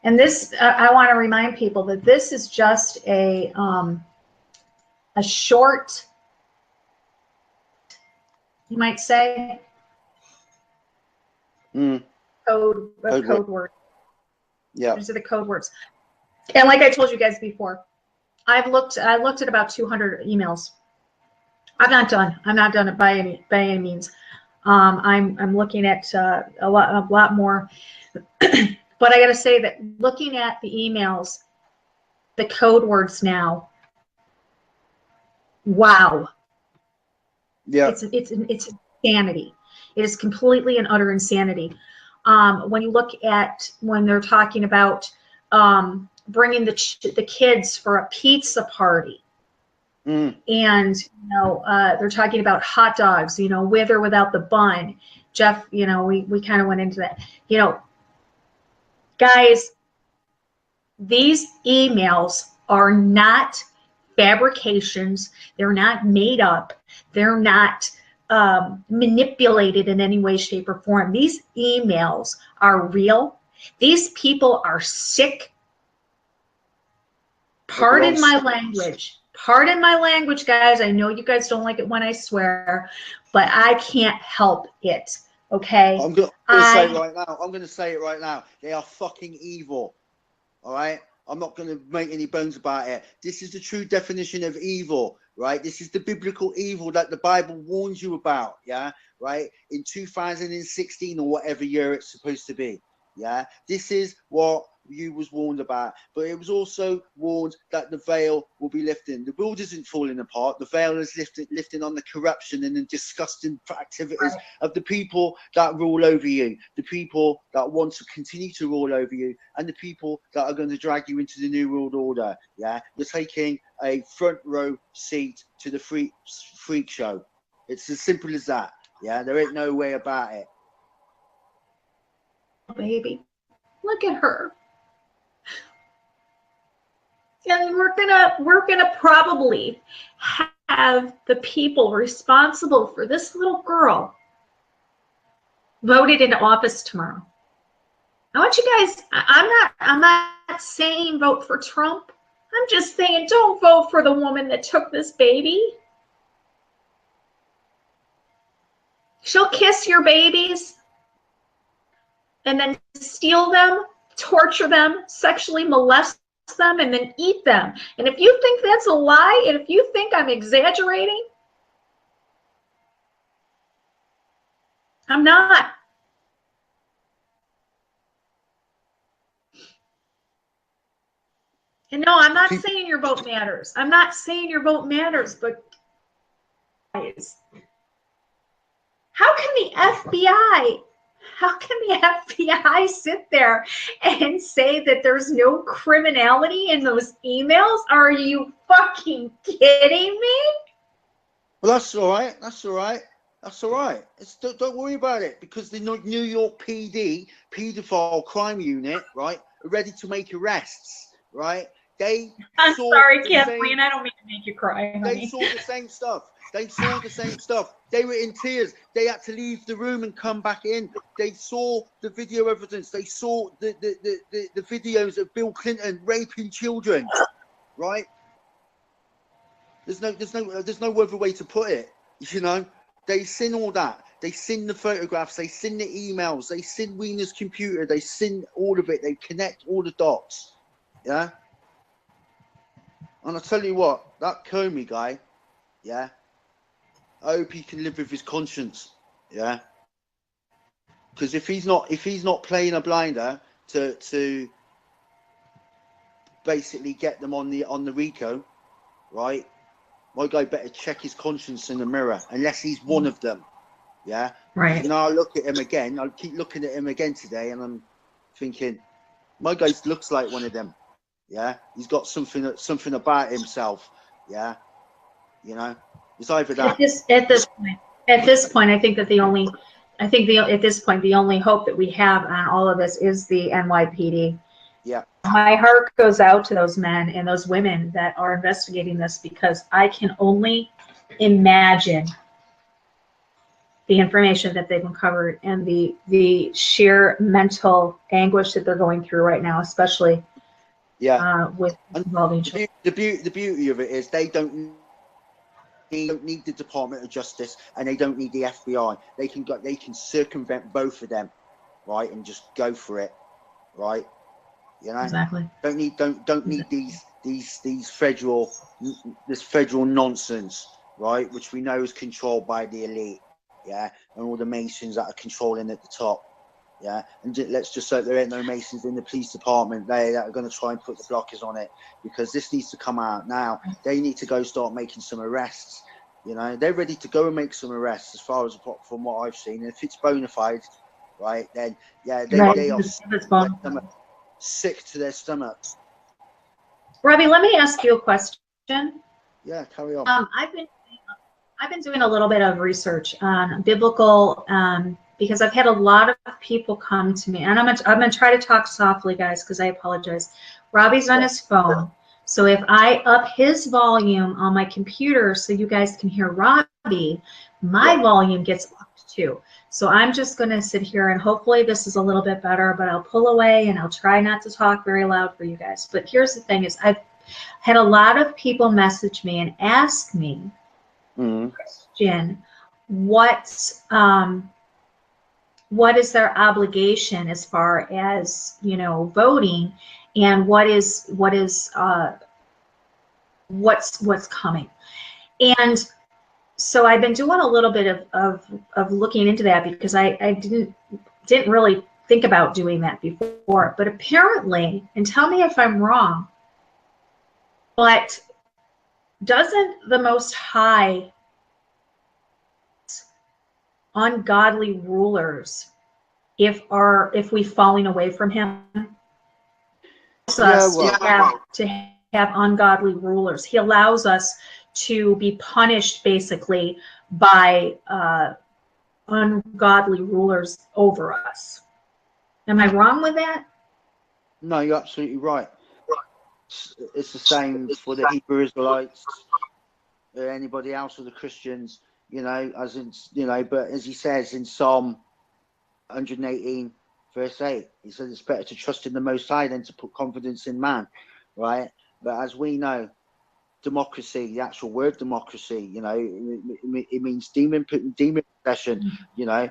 And this, I want to remind people that this is just a short, you might say, code word. Yeah. These are the code words. And like I told you guys before, I looked at about 200 emails. I'm not done. I'm not done it by any means. I'm looking at a lot more. But I got to say that looking at the emails, the code words now, wow. Yeah. It's insanity. It is completely and utter insanity. When you look at when they're talking about bringing the kids for a pizza party, and they're talking about hot dogs, with or without the bun. Jeff, we kind of went into that. Guys, these emails are not fabrications. They're not made up. They're not manipulated in any way, shape, or form. These emails are real. These people are sick. Pardon my language. Pardon my language, guys. I know you guys don't like it when I swear, but I can't help it. Okay? I'm going to say it right now. I'm going to say it right now. They are fucking evil. All right? I'm not going to make any bones about it. This is the true definition of evil, right? This is the biblical evil that the Bible warns you about, yeah? Right? In 2016 or whatever year it's supposed to be, yeah? This is what you was warned about, but it was also warned that the veil will be lifting. The world isn't falling apart. The veil is lifting on the corruption and the disgusting activities of the people that rule over you, the people that want to continue to rule over you, and the people that are going to drag you into the new world order. Yeah, you're taking a front row seat to the freak show. It's as simple as that. Yeah, there ain't no way about it. Baby, look at her. And we're gonna probably have the people responsible for this little girl voted into office tomorrow. I want you guys, I'm not saying vote for Trump. I'm just saying don't vote for the woman that took this baby. She'll kiss your babies and then steal them, torture them, sexually molest them, and then eat them. And if you think that's a lie, and if you think I'm exaggerating, I'm not. And no, I'm not saying your vote matters. I'm not saying your vote matters, but guys, how can the FBI sit there and say that there's no criminality in those emails? Are you fucking kidding me? Well, that's all right. That's all right. That's all right. Don't worry about it, because the New York PD, Paedophile Crime Unit, right, are ready to make arrests, right? I'm sorry, Kathleen. I don't mean to make you cry, honey. They saw the same stuff. They saw the same stuff. They were in tears. They had to leave the room and come back in. They saw the video evidence. They saw the videos of Bill Clinton raping children, right? There's no other way to put it. You know, they seen all that. They seen the photographs. They seen the emails. They seen Wiener's computer. They seen all of it. They connect all the dots. Yeah. And I tell you what, that Comey guy, yeah, I hope he can live with his conscience, yeah. Because if he's not playing a blinder to basically get them on the RICO, right? My guy better check his conscience in the mirror, unless he's one of them, yeah. Right. And I'll look at him again. I'll keep looking at him again today, and I'm thinking, my guy looks like one of them. Yeah, he's got something about himself. Yeah, you know, it's either that. At this point, I think that at this point the only hope that we have on all of this is the NYPD. Yeah. My heart goes out to those men and those women that are investigating this, because I can only imagine the information that they've uncovered and the sheer mental anguish that they're going through right now, especially. Yeah, with involving children. The beauty of it is they don't need the Department of Justice, and they don't need the FBI. They can circumvent both of them, right, and just go for it, right? You know, exactly. Don't need these federal nonsense, right? Which we know is controlled by the elite, yeah, and all the Masons that are controlling at the top. Yeah, and let's just say there ain't no Masons in the police department that are going to try and put the blockers on it, because this needs to come out now. They need to go start making some arrests. You know, they're ready to go and make some arrests, as far as from what I've seen. And if it's bona fide, right, then yeah, they are sick to their stomachs. Robbie, let me ask you a question. Yeah, carry on. I've been doing a little bit of research on biblical. Because I've had a lot of people come to me, and I'm gonna try to talk softly, guys, because I apologize. Robbie's on his phone, so if I up his volume on my computer so you guys can hear Robbie, my volume gets upped too. So I'm just gonna sit here, and hopefully this is a little bit better, but I'll pull away and I'll try not to talk very loud for you guys. But here's the thing: is I've had a lot of people message me and ask me, Christian, what is their obligation as far as, you know, voting, and what's coming. And so I've been doing a little bit of looking into that, because I didn't really think about doing that before. But apparently, and tell me if I'm wrong, but doesn't the Most High ungodly rulers if we falling away from him? To have ungodly rulers. He allows us to be punished basically by ungodly rulers over us. Am I wrong with that? No, you're absolutely right. It's the same for the Hebrew Israelites, anybody else, or the Christians, you know, as in, you know, but as he says in Psalm 118 verse 8, he says it's better to trust in the Most High than to put confidence in man, right? But as we know, democracy, the actual word democracy, you know, it means demon possession, you know,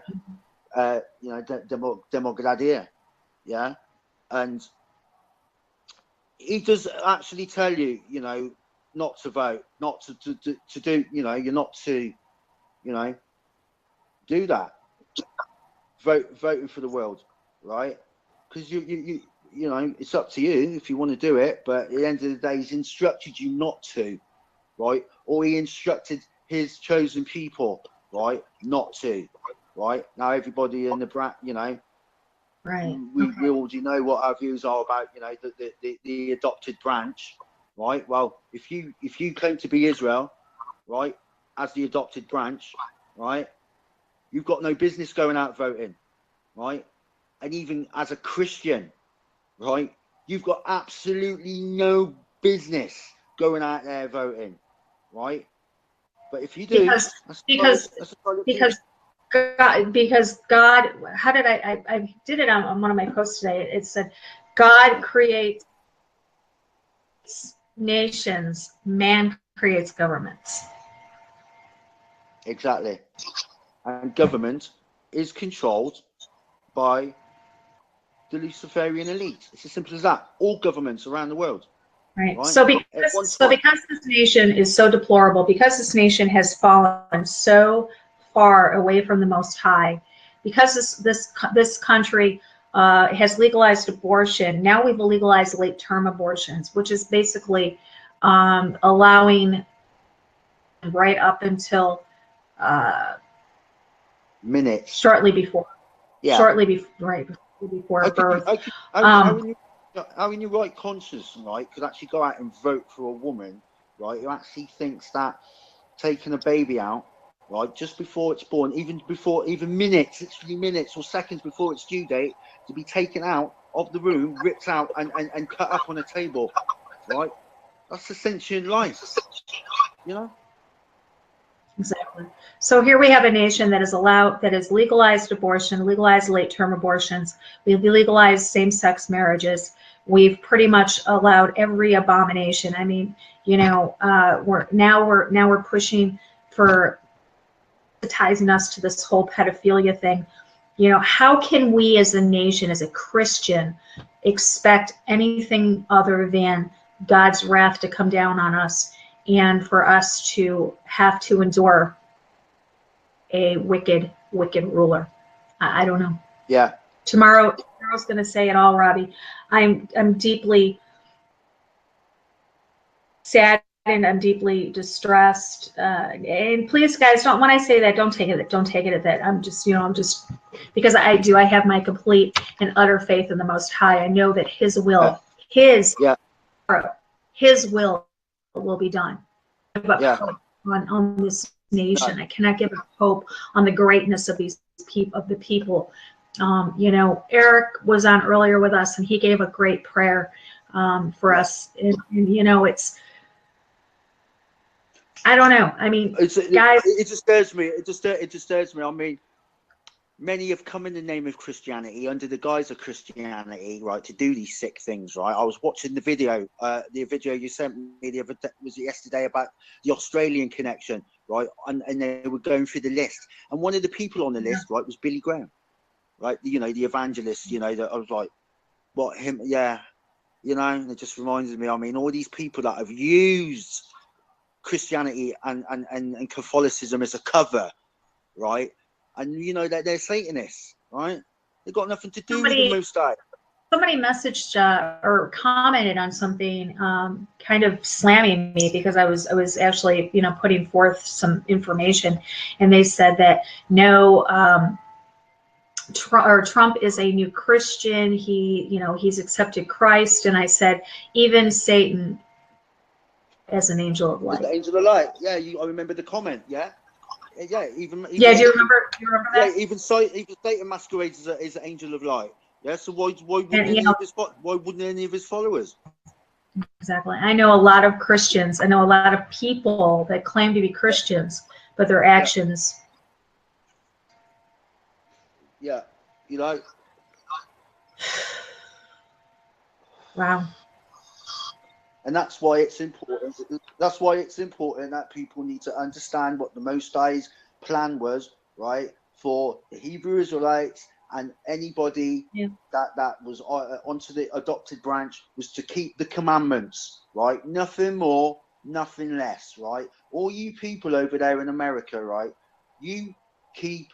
democracia, yeah, and he does actually tell you, you know, not to vote, not to do, you know, you're not to, you know, do that. Voting for the world, right? Because you know, it's up to you if you want to do it, but at the end of the day, he's instructed you not to, right? Or he instructed his chosen people, right, not to, right? Now everybody in the you know, right? We already know what our views are about, you know, the adopted branch, right? Well, if you claim to be Israel, right, as the adopted branch, right, you've got no business going out voting, right? And even as a Christian, right, you've got absolutely no business going out there voting, right? But if you do, because God, how did I did it on one of my posts today. It said, God creates nations, man creates governments. Exactly. And government is controlled by the Luciferian elite. It's as simple as that. All governments around the world. Right. So because this nation is so deplorable, because this nation has fallen so far away from the Most High, because this country has legalized abortion. Now we've legalized late-term abortions, which is basically allowing right up until minutes shortly before. Yeah. Shortly before birth. How in your right conscience, right, could actually go out and vote for a woman, right, who actually thinks that taking a baby out, right, just before it's born, even minutes, literally minutes or seconds before its due date, to be taken out of the room, ripped out and cut up on a table, right? That's a sentient life, you know? Exactly. So here we have a nation that has legalized abortion, legalized late-term abortions. We've legalized same-sex marriages. We've pretty much allowed every abomination. I mean, you know, we're pushing for sensitizing us to this whole pedophilia thing. You know, how can we as a nation, as a Christian, expect anything other than God's wrath to come down on us and for us to have to endure a wicked ruler? I don't know. Yeah. Tomorrow's going to say it all, Robbie. I'm deeply sad and I'm deeply distressed. And please, guys, when I say that, don't take it at that. I'm just because I have my complete and utter faith in the Most High. I know that His will, His will be done. But on this nation, I cannot give up hope on the greatness of these people. You know, Eric was on earlier with us, and he gave a great prayer for us. And you know, it's, I don't know. I mean, guys, it disturbs me. It disturbs me. I mean, many have come in the name of Christianity, under the guise of Christianity, right, to do these sick things, right? I was watching the video you sent me the other day, was it yesterday, about the Australian connection, right? And they were going through the list, and one of the people on the list, right, was Billy Graham, right? You know, the evangelist. You know, that I was like, what, him? Yeah, you know, and it just reminds me. I mean, all these people that have used Christianity and Catholicism as a cover, right? And you know that they're Satanists, right? They've got nothing to do with the Most High. Somebody messaged or commented on something, kind of slamming me because I was actually, you know, putting forth some information, and they said that no, Trump is a new Christian. He, you know, he's accepted Christ, and I said even Satan as an angel of light. The angel of light. Yeah, I remember the comment. Yeah. Yeah, even yeah. Do you remember? That? Yeah, even Satan masquerades as an angel of light. Yeah, so why wouldn't any of his followers? Exactly. I know a lot of Christians. I know a lot of people that claim to be Christians, but their actions. Yeah, you know. Wow. And that's why it's important. That's why it's important that people need to understand what the Most High's plan was, right, for the Hebrew Israelites and anybody that was onto the adopted branch, was to keep the commandments, right? Nothing more, nothing less, right? All you people over there in America, right? You keep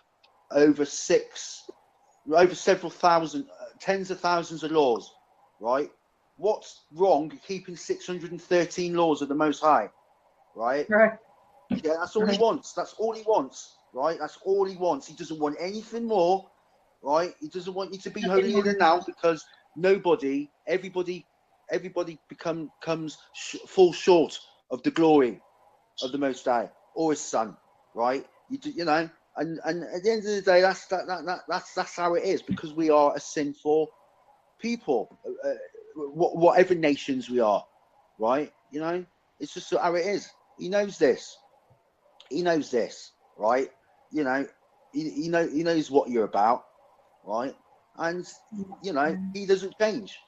over several thousand, tens of thousands of laws, right? What's wrong keeping 613 laws of the Most High, right? Right. Yeah, that's all he wants. That's all he wants, right? That's all he wants. He doesn't want anything more, right? He doesn't want you to be holier than thou, because everybody comes fall short of the glory of the Most High or His Son, right? You know, and at the end of the day, that's how it is, because we are a sinful people, whatever nations we are, right? You know, it's just how it is. He knows this. He knows this, right? You know, he knows what you're about, right? And you know, he doesn't change,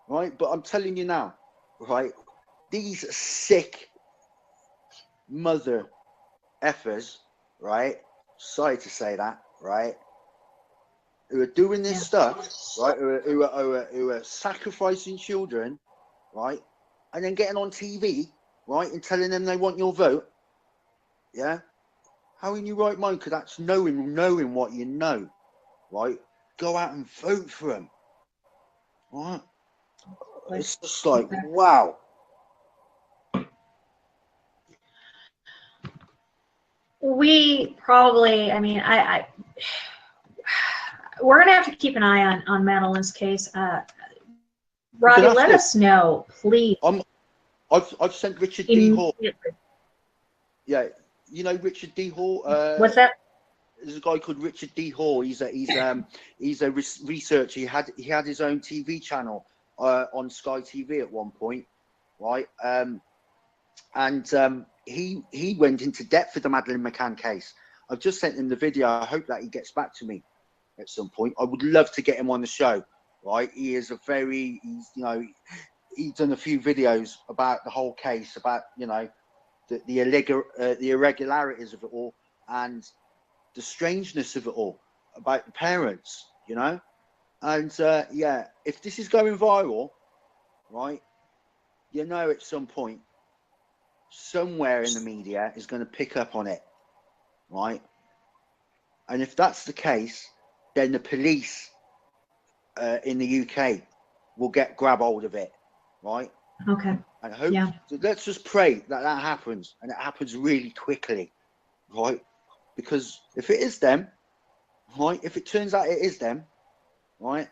right? But I'm telling you now, right? These sick mother effers, right? Sorry to say that, right? Who are doing this stuff, right? Who are sacrificing children, right? And then getting on TV, right, and telling them they want your vote. Yeah. How in your right mind could that's knowing what you know, right? Go out and vote for them, right? It's just like, wow. We probably, I mean, we're gonna have to keep an eye on Madeline's case. Robbie, let us know, please. I've sent Richard D. Hall. Yeah, you know Richard D. Hall. What's that? There's a guy called Richard D. Hall. He's a researcher. He had his own TV channel on Sky TV at one point, right? He went into depth with the Madeleine McCann case. I've just sent him the video. I hope that he gets back to me at some point. I would love to get him on the show, right? He is he's done a few videos about the whole case, about, you know, the irregularities of it all, and the strangeness of it all, about the parents, you know. And yeah, if this is going viral, right, you know, at some point, somewhere in the media is going to pick up on it, right? And if that's the case, then the police in the UK will grab hold of it, right? Okay. And hope, let's just pray that happens, and it happens really quickly, right? Because if it is them, right, if it turns out it is them, right,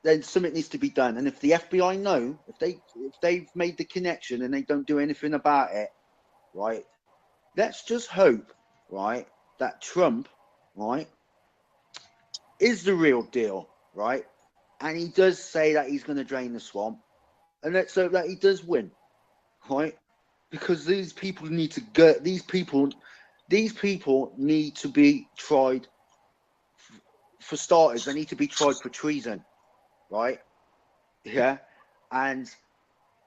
then something needs to be done. And if the FBI know, if they've made the connection and they don't do anything about it, right, let's just hope, right, that Trump, right, is the real deal, right, and he does say that he's going to drain the swamp, and let's hope that he does win, right, because these people need to get these people need to be tried. For starters, they need to be tried for treason, right? Yeah, and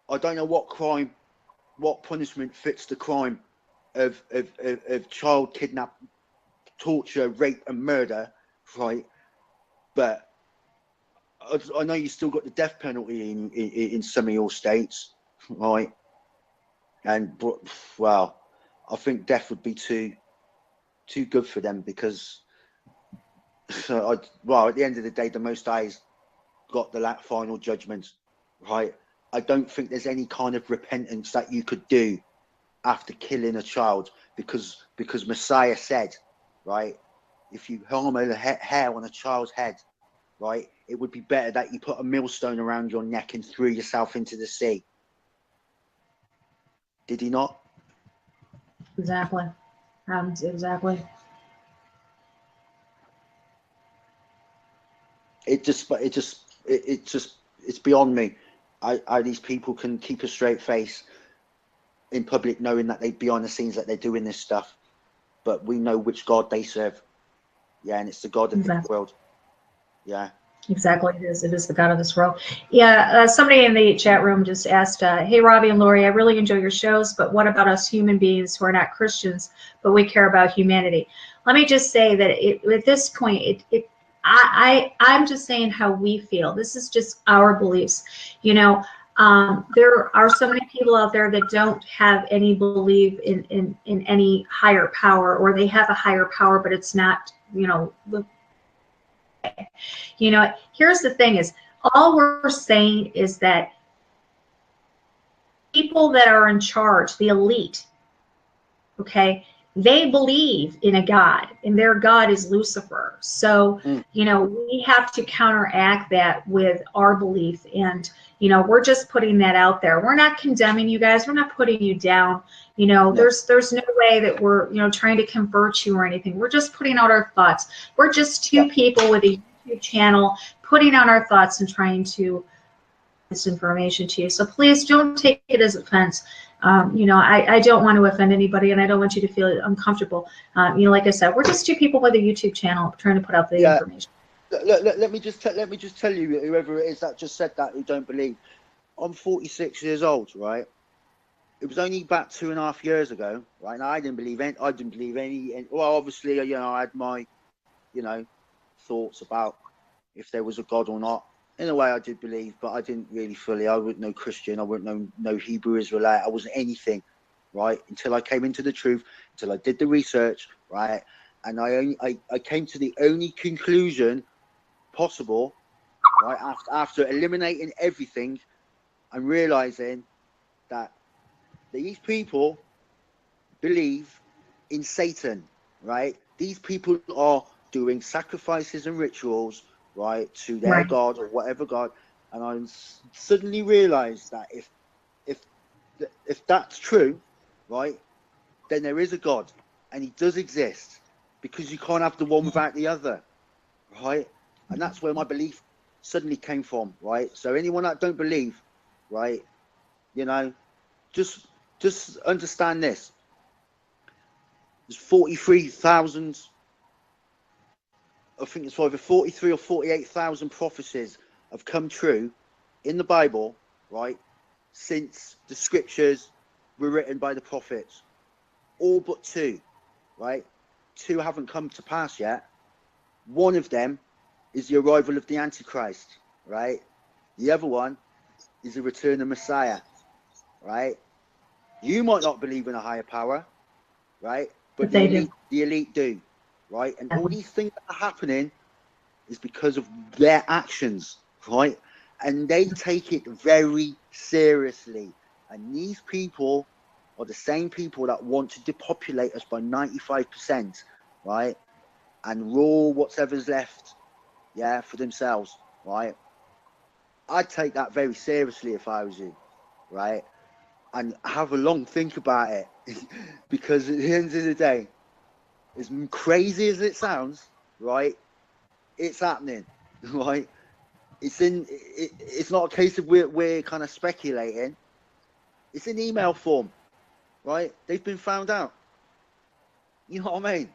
I don't know what punishment fits the crime of child kidnap, torture, rape, and murder, right? But I know you still got the death penalty in some of your states, right? And well, I think death would be too good for them, because So, well, at the end of the day, the Most High's got the final judgment, right? I don't think there's any kind of repentance that you could do after killing a child, because Messiah said, right, if you harm a hair on a child's head, right, it would be better that you put a millstone around your neck and threw yourself into the sea. Did he not? Exactly. Exactly. It's beyond me. I these people can keep a straight face in public, knowing that they behind the scenes that they're doing this stuff, but we know which God they serve. Yeah, and it's the God of this world. Yeah. Exactly, it is the God of this world. Yeah, somebody in the chat room just asked, hey, Robbie and Lori, I really enjoy your shows, but what about us human beings who are not Christians, but we care about humanity? Let me just say that at this point, I'm just saying how we feel. This is just our beliefs. You know, there are so many people out there that don't have any belief in any higher power, or they have a higher power, but it's not, here's the thing is, all we're saying is that people that are in charge, the elite, okay, they believe in a God, and their God is Lucifer. So, we have to counteract that with our belief. And, we're just putting that out there. We're not condemning you guys. We're not putting you down. There's no way that we're, trying to convert you or anything. We're just putting out our thoughts. We're just two people with a YouTube channel putting out our thoughts and trying to this information to you. So please don't take it as offense. I don't want to offend anybody, and I don't want you to feel uncomfortable. Like I said, we're just two people with a YouTube channel trying to put out the information. Let me just tell you, whoever it is that just said that, who don't believe. I'm 46 years old, right? It was only about 2.5 years ago, right? Now, I didn't believe any. Well, obviously, I had my, thoughts about if there was a God or not. In a way, I did believe, but I didn't really fully. I wasn't no Christian. I wasn't no Hebrew Israelite. I wasn't anything, right? Until I came into the truth, until I did the research, right? And I came to the only conclusion possible, right? After eliminating everything and realizing that these people believe in Satan, right? These people are doing sacrifices and rituals, right, to their God or whatever God. And I suddenly realized that if that's true, right, then there is a God, and he does exist, because you can't have the one without the other, right? And that's where my belief suddenly came from, right? So anyone that don't believe, right, just understand this. There's 43,000, I think it's either 43 or 48,000 prophecies have come true in the Bible, right, since the scriptures were written by the prophets. All but 2, right? 2 haven't come to pass yet. One of them is the arrival of the Antichrist, right? The other one is the return of Messiah, right? You might not believe in a higher power, right? But the elite do, right? And all these things that are happening is because of their actions, right? And they take it very seriously. And these people are the same people that want to depopulate us by 95%, right? And rule whatever's left, for themselves, right? I'd take that very seriously if I was you, right? And have a long think about it. Because at the end of the day, as crazy as it sounds, right, it's happening, right? It's not a case of we're kind of speculating. It's in email form, right? They've been found out. You know what I mean?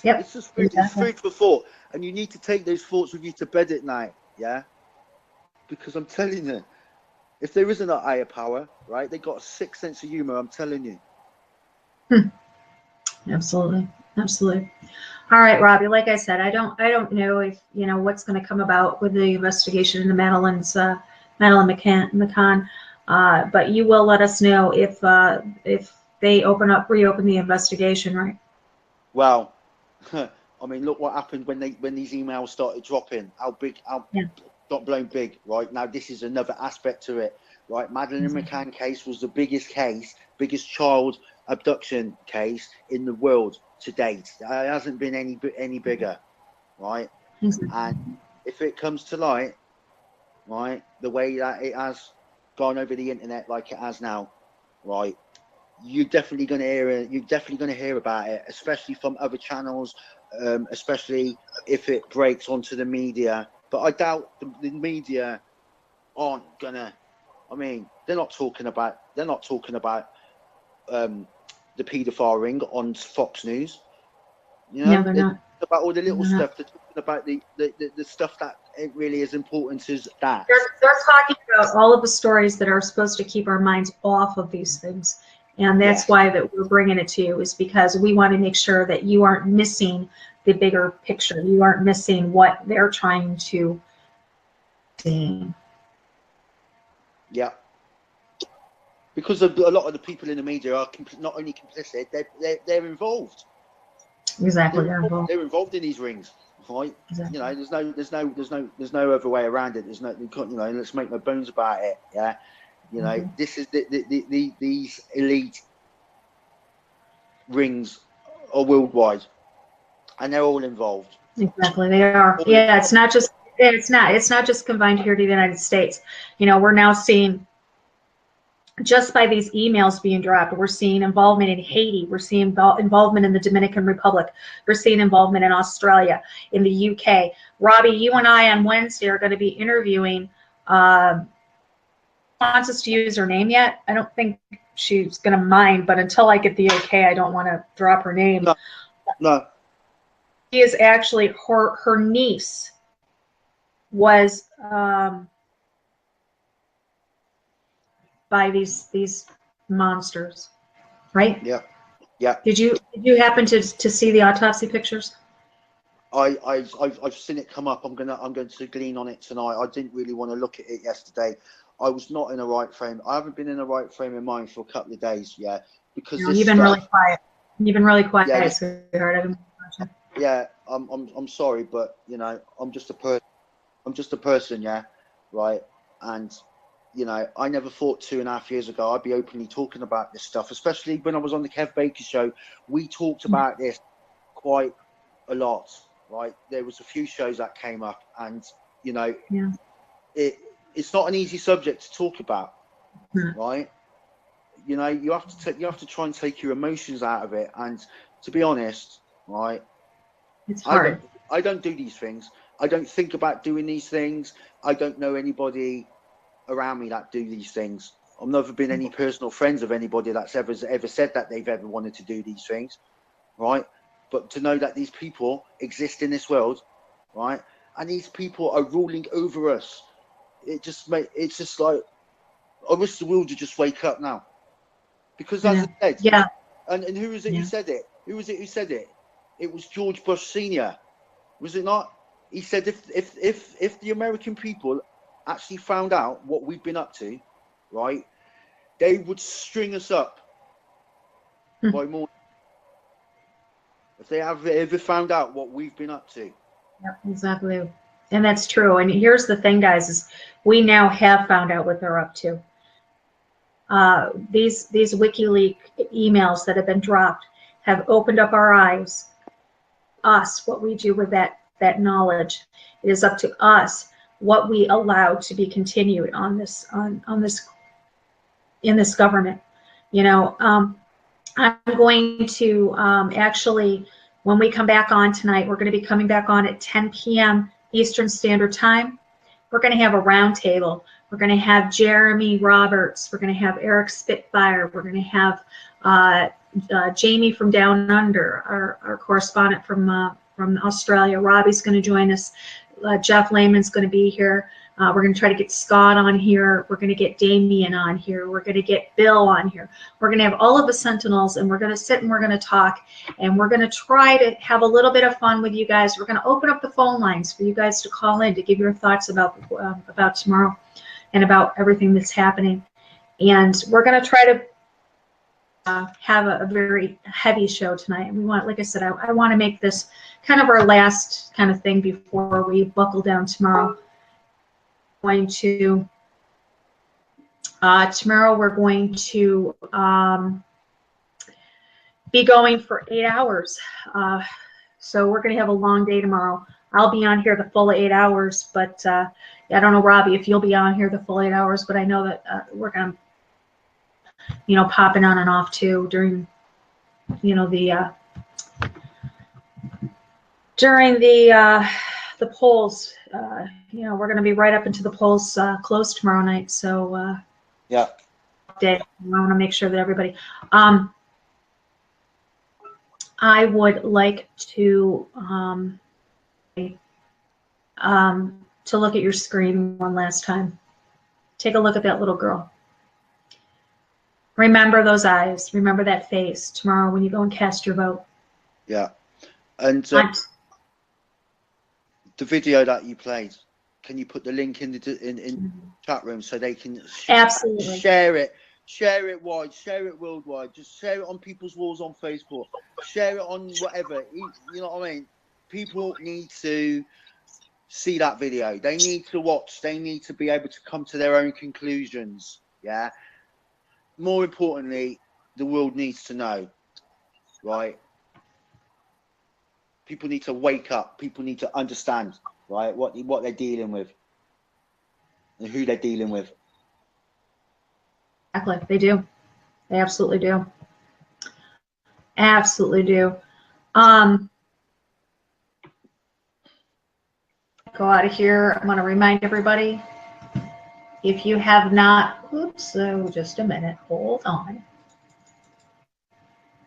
Yep. It's just it's food for thought, and you need to take those thoughts with you to bed at night, because I'm telling you, if there isn't a higher power, right, they got a sick sense of humor. I'm telling you. Absolutely. All right, Robbie. Like I said, I don't know if what's going to come about with the investigation into Madeline McCann, but you will let us know if they reopen the investigation, right? Well, I mean, look what happened when these emails started dropping. How got blown big, right? Now this is another aspect to it, right? Madeleine McCann case was the biggest child abduction case in the world to date. It hasn't been any bigger, right? And if it comes to light, right, the way that it has gone over the internet like it has now, right, you're definitely going to hear it. You're definitely going to hear about it, especially from other channels, especially if it breaks onto the media. But I doubt the media aren't gonna. I mean, they're not talking about the paedophile ring on Fox News. You know, no, they're not about all the little stuff. They're talking about the stuff that it really is important as that. They're talking about all of the stories that are supposed to keep our minds off of these things. And that's why that we're bringing it to you, is because we want to make sure that you aren't missing the bigger picture. You aren't missing what they're trying to see. Yeah. Because a lot of the people in the media are not only complicit, they're involved. Exactly. They're involved in these rings, right? Exactly. You know, there's no other way around it. There's no, you know, let's make no bones about it. Yeah. You know, this is these elite rings are worldwide, and they're all involved. Exactly, they are. Yeah, it's not just confined here to the United States. You know, we're now seeing, just by these emails being dropped, we're seeing involvement in Haiti. We're seeing involvement in the Dominican Republic. We're seeing involvement in Australia, in the UK. Robbie, you and I on Wednesday are going to be interviewing. Wants us to use her name yet? I don't think she's going to mind, but until I get the okay, I don't want to drop her name. No. She is actually, her niece was by these monsters, right? Yeah. Yeah. Did you happen to see the autopsy pictures? I've seen it come up. I'm going to glean on it tonight. I didn't really want to look at it yesterday. I was not in the right frame. I haven't been in the right frame of mind for a couple of days, because you've been really quiet. You've been really quiet, yeah, sweetheart. Yeah, I'm sorry, but you know, I'm just a person, yeah, right. And you know, I never thought 2.5 years ago I'd be openly talking about this stuff, especially when I was on the Kev Baker show. We talked about this quite a lot, right? There was a few shows that came up, and you know, it's not an easy subject to talk about, right? You know, you have to try and take your emotions out of it. And to be honest, right, it's hard. I don't do these things. I don't think about doing these things. I don't know anybody around me that do these things. I've never been any personal friends of anybody that's ever said that they've ever wanted to do these things, right? But to know that these people exist in this world, right, and these people are ruling over us, it's just like, I wish the world would just wake up now. Because as I said, and who was it who said it? Who was it who said it? It was George Bush Sr., was it not? He said if the American people actually found out what we've been up to, right, they would string us up by morning. If they have ever found out what we've been up to. Yeah, exactly. And that's true. And here's the thing, guys, is we now have found out what they're up to. These WikiLeaks emails that have been dropped have opened up our eyes. Us, what we do with that knowledge. It is up to us what we allow to be continued on this in this government. You know, I'm going to actually, when we come back on tonight, we're going to be coming back on at 10 p.m. Eastern Standard Time. We're going to have a roundtable. We're going to have Jeremy Roberts. We're going to have Eric Spitfire. We're going to have Jamie from Down Under, our correspondent from Australia. Robbie's going to join us. Jeff Lehman's going to be here. We're going to try to get Scott on here. We're going to get Damien on here. We're going to get Bill on here. We're going to have all of the Sentinels, and we're going to sit and we're going to talk, and we're going to try to have a little bit of fun with you guys. We're going to open up the phone lines for you guys to call in to give your thoughts about tomorrow and about everything that's happening. And we're going to try to have a very heavy show tonight. And we want, like I said, I want to make this kind of our last kind of thing before we buckle down tomorrow. Tomorrow we're going to be going for 8 hours. So we're going to have a long day tomorrow. I'll be on here the full 8 hours, but I don't know, Robbie, if you'll be on here the full 8 hours, but I know that we're going to, you know, popping on and off too during, you know, the polls. You know, we're going to be right up into the polls close tomorrow night. So yeah, day. I want to make sure that everybody. I would like to look at your screen one last time. Take a look at that little girl. Remember those eyes. Remember that face tomorrow when you go and cast your vote. Yeah, and the video that you played, can you put the link in the chat room so they can absolutely share it wide, share it worldwide, just share it on people's walls on Facebook, share it on whatever, you know what I mean? People need to see that video. They need to watch. They need to be able to come to their own conclusions. Yeah. More importantly, the world needs to know, right? People need to wake up. People need to understand, right, what they're dealing with and who they're dealing with. Exactly. They do. They absolutely do. Absolutely do. Go out of here. I'm going to remind everybody, if you have not, just a minute, hold on.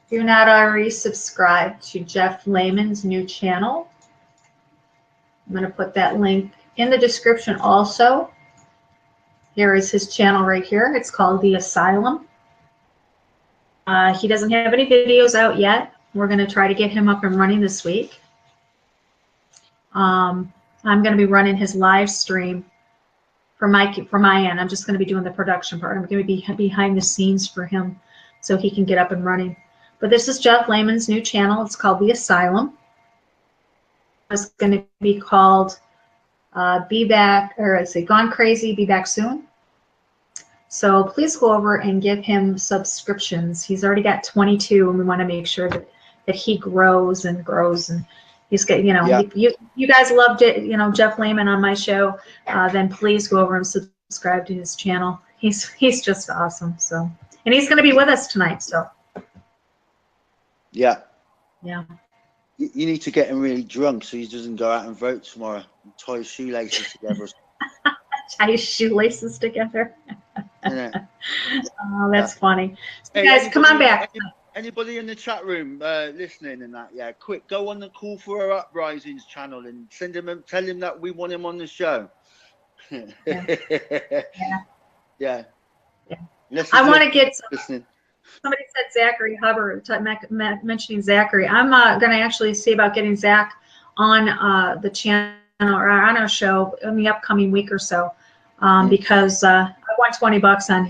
If you're not already subscribed to Jeff Lehman's new channel, I'm going to put that link in the description also. Here is his channel right here. It's called The Asylum. He doesn't have any videos out yet. We're going to try to get him up and running this week. I'm going to be running his live stream for my end. I'm just going to be doing the production part. I'm going to be behind the scenes for him so he can get up and running. But this is Jeff Lehman's new channel. It's called The Asylum. It's going to be called Be Back, or is it Gone Crazy, Be Back Soon. So please go over and give him subscriptions. He's already got 22, and we want to make sure that he grows and grows. And he's got, you know, yeah. you guys loved it, you know, Jeff Lehman on my show. Then please go over and subscribe to his channel. He's just awesome. So, and he's going to be with us tonight. So. Yeah. Yeah. You need to get him really drunk so he doesn't go out and vote tomorrow. And tie his shoelaces together. Tie his shoelaces together. Oh, that's funny. So hey, guys, come on back. Anybody in the chat room listening and that, yeah, quick, go on the Call for Our Uprisings channel and tell him that we want him on the show. Yeah. I want to get listening. Somebody said Zachary Hubbard, mentioning Zachary. I'm going to actually see about getting Zach on the channel or on our show in the upcoming week or so, because I want $20 on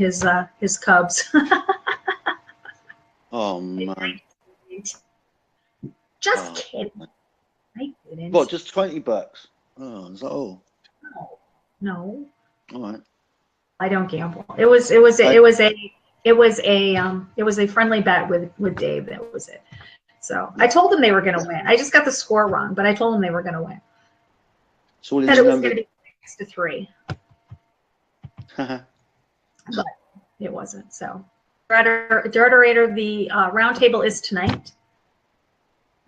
his Cubs. Oh man! Just kidding. I didn't. What? Just $20? Oh, is that all? No. All right. I don't gamble. It was a friendly bet with Dave. That was it. So I told them they were going to win. I just got the score wrong, but I told them they were going to win. So it was going to be 6-3. But it wasn't. So, Moderator, the roundtable is tonight.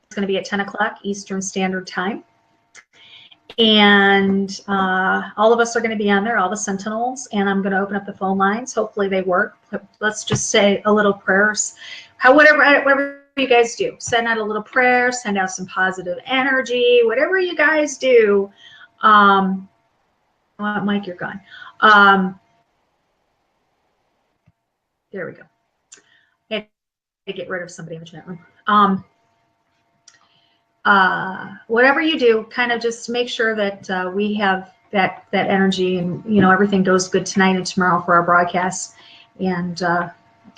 It's going to be at 10 o'clock Eastern Standard Time. And all of us are going to be on there, all the Sentinels, and I'm going to open up the phone lines. Hopefully they work. Let's just say a little prayers. Whatever you guys do, send out a little prayer, send out some positive energy, whatever you guys do. Mike, you're gone. There we go. I had to get rid of somebody in the chat room. Whatever you do, kind of just make sure that we have that energy, and you know, everything goes good tonight and tomorrow for our broadcasts. And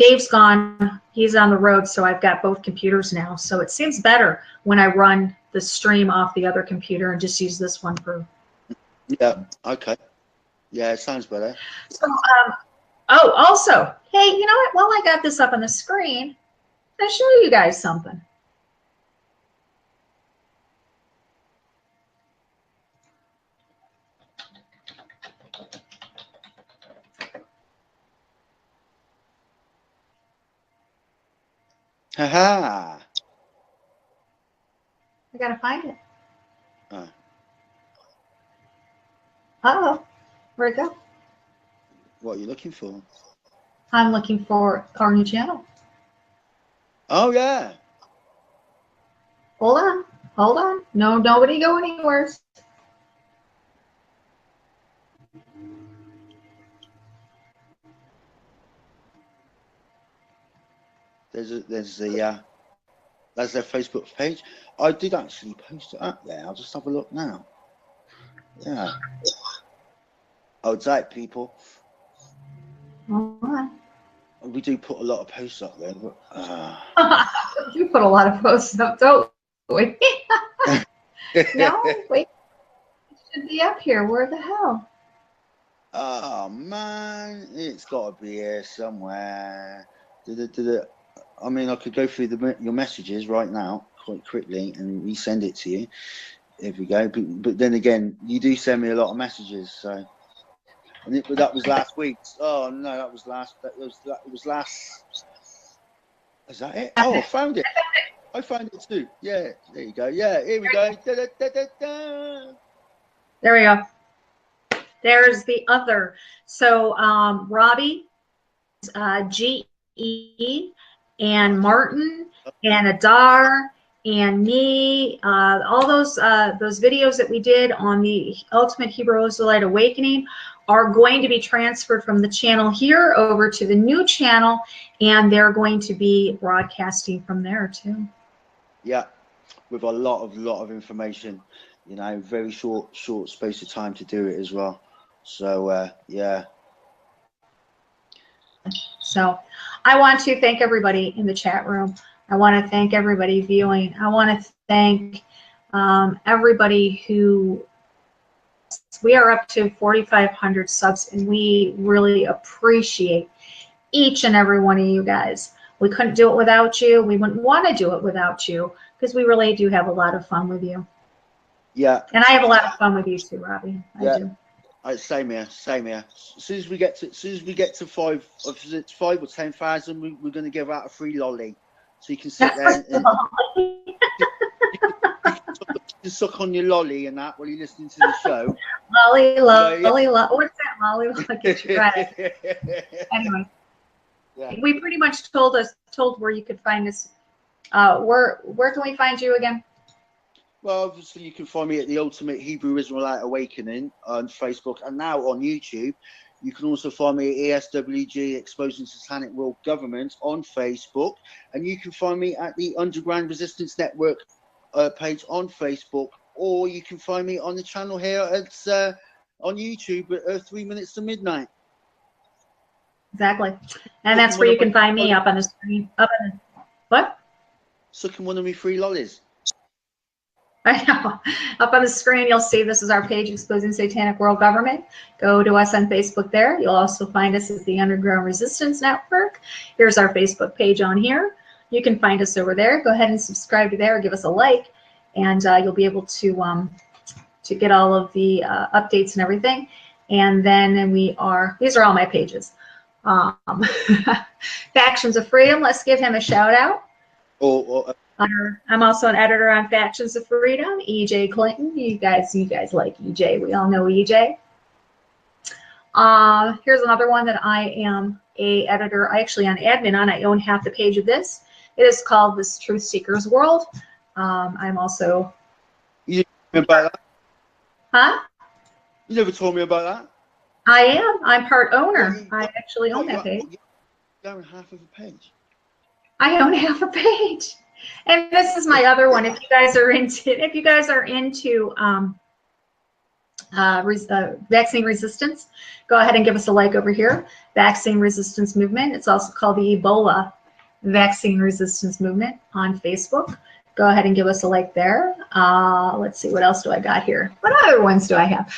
Dave's gone. He's on the road, so I've got both computers now. So it seems better when I run the stream off the other computer and just use this one for. Yeah. Okay. Yeah, it sounds better. So, oh, also, hey, you know what? While I got this up on the screen, I'll show you guys something. Haha. I gotta find it. Oh. Uh-oh. Where'd it go? What are you looking for? I'm looking for our new channel. Oh yeah. Hold on. Hold on. No, nobody go anywhere. There's that's their Facebook page. I did actually post it up there. I'll just have a look now. Yeah. Hold tight, people. Hold on. We do put a lot of posts up there. But, You put a lot of posts up, don't we? No, wait. It should be up here. Where the hell? Oh man, it's got to be here somewhere. I mean, I could go through your messages right now quite quickly and resend it to you. If we go, but then again, you do send me a lot of messages. So, but that was last week. Oh no, that was last. It was last. Is that it? Oh, I found it. I found it too. Yeah, there you go. Yeah, here we go. Da, da, da, da, da. There we go. There's the other. So Robbie, GE, and Martin, and Adar, and me, all those videos that we did on the Ultimate Hebrew Israelite Awakening are going to be transferred from the channel here over to the new channel, and they're going to be broadcasting from there too. Yeah, with a lot of information, you know, very short space of time to do it as well. So yeah. So I want to thank everybody in the chat room. I want to thank everybody viewing. I want to thank everybody who, we are up to 4,500 subs, and we really appreciate each and every one of you guys. We couldn't do it without you. We wouldn't want to do it without you, because we really do have a lot of fun with you. Yeah. And I have a lot of fun with you too, Robbie. I do. Same here. As soon as we get to 5 or 10,000, we're going to give out a free lolly, so you can sit there and you can suck on your lolly and that while you're listening to the show. Lolly, what's that, lolly? Get your credit. Anyway, yeah. We pretty much told where you could find us. Where can we find you again? Well, obviously, you can find me at the Ultimate Hebrew Israelite Awakening on Facebook and now on YouTube. You can also find me at ESWG Exposing Satanic World Government on Facebook. And you can find me at the Underground Resistance Network page on Facebook. Or you can find me on the channel here at on YouTube at 3 minutes to midnight. Exactly. And that's where you can find me up on the screen. What? Sucking one of me free lollies. I know. Up on the screen, you'll see this is our page, Exposing Satanic World Government. Go to us on Facebook there. You'll also find us at the Underground Resistance Network. Here's our Facebook page on here. You can find us over there. Go ahead and subscribe to there. Give us a like, and you'll be able to get all of the updates and everything. And then these are all my pages. Factions of Freedom. Let's give him a shout out. I'm also an editor on Factions of Freedom. EJ Clinton. You guys like EJ. We all know EJ. Here's another one that I am a editor. I actually an admin on. I own half the page of this. It is called This Truth Seeker's World. I'm also. You know about that? Huh? You never told me about that. I am. I'm part owner. I actually own that page. You own half of a page. I own half a page. And this is my other one. If you guys are into vaccine resistance, go ahead and give us a like over here. Vaccine resistance movement. It's also called the Ebola vaccine resistance movement on Facebook. Go ahead and give us a like there. Let's see, what else do I got here? What other ones do I have?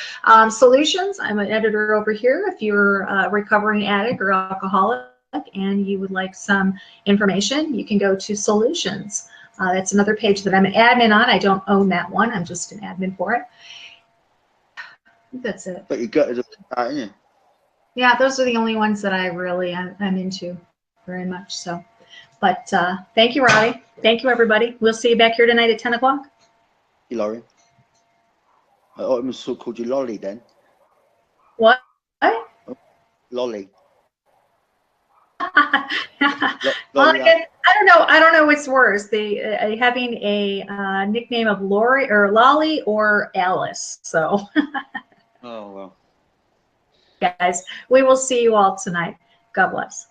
Solutions. I'm an editor over here. If you're a recovering addict or alcoholic and you would like some information, you can go to Solutions. That's another page that I'm an admin on. I don't own that one. I'm just an admin for it. That's it. But you got it, aren't you? Yeah, those are the only ones that I really am into very much. So, but thank you, Robbie. Thank you, everybody. We'll see you back here tonight at 10 o'clock. You, Laurie. I almost called you Lolly then. What? Lolly. Well, I don't know. I don't know what's worse, having a nickname of Lori or Lolly or Alice. So, oh well. Guys, we will see you all tonight. God bless.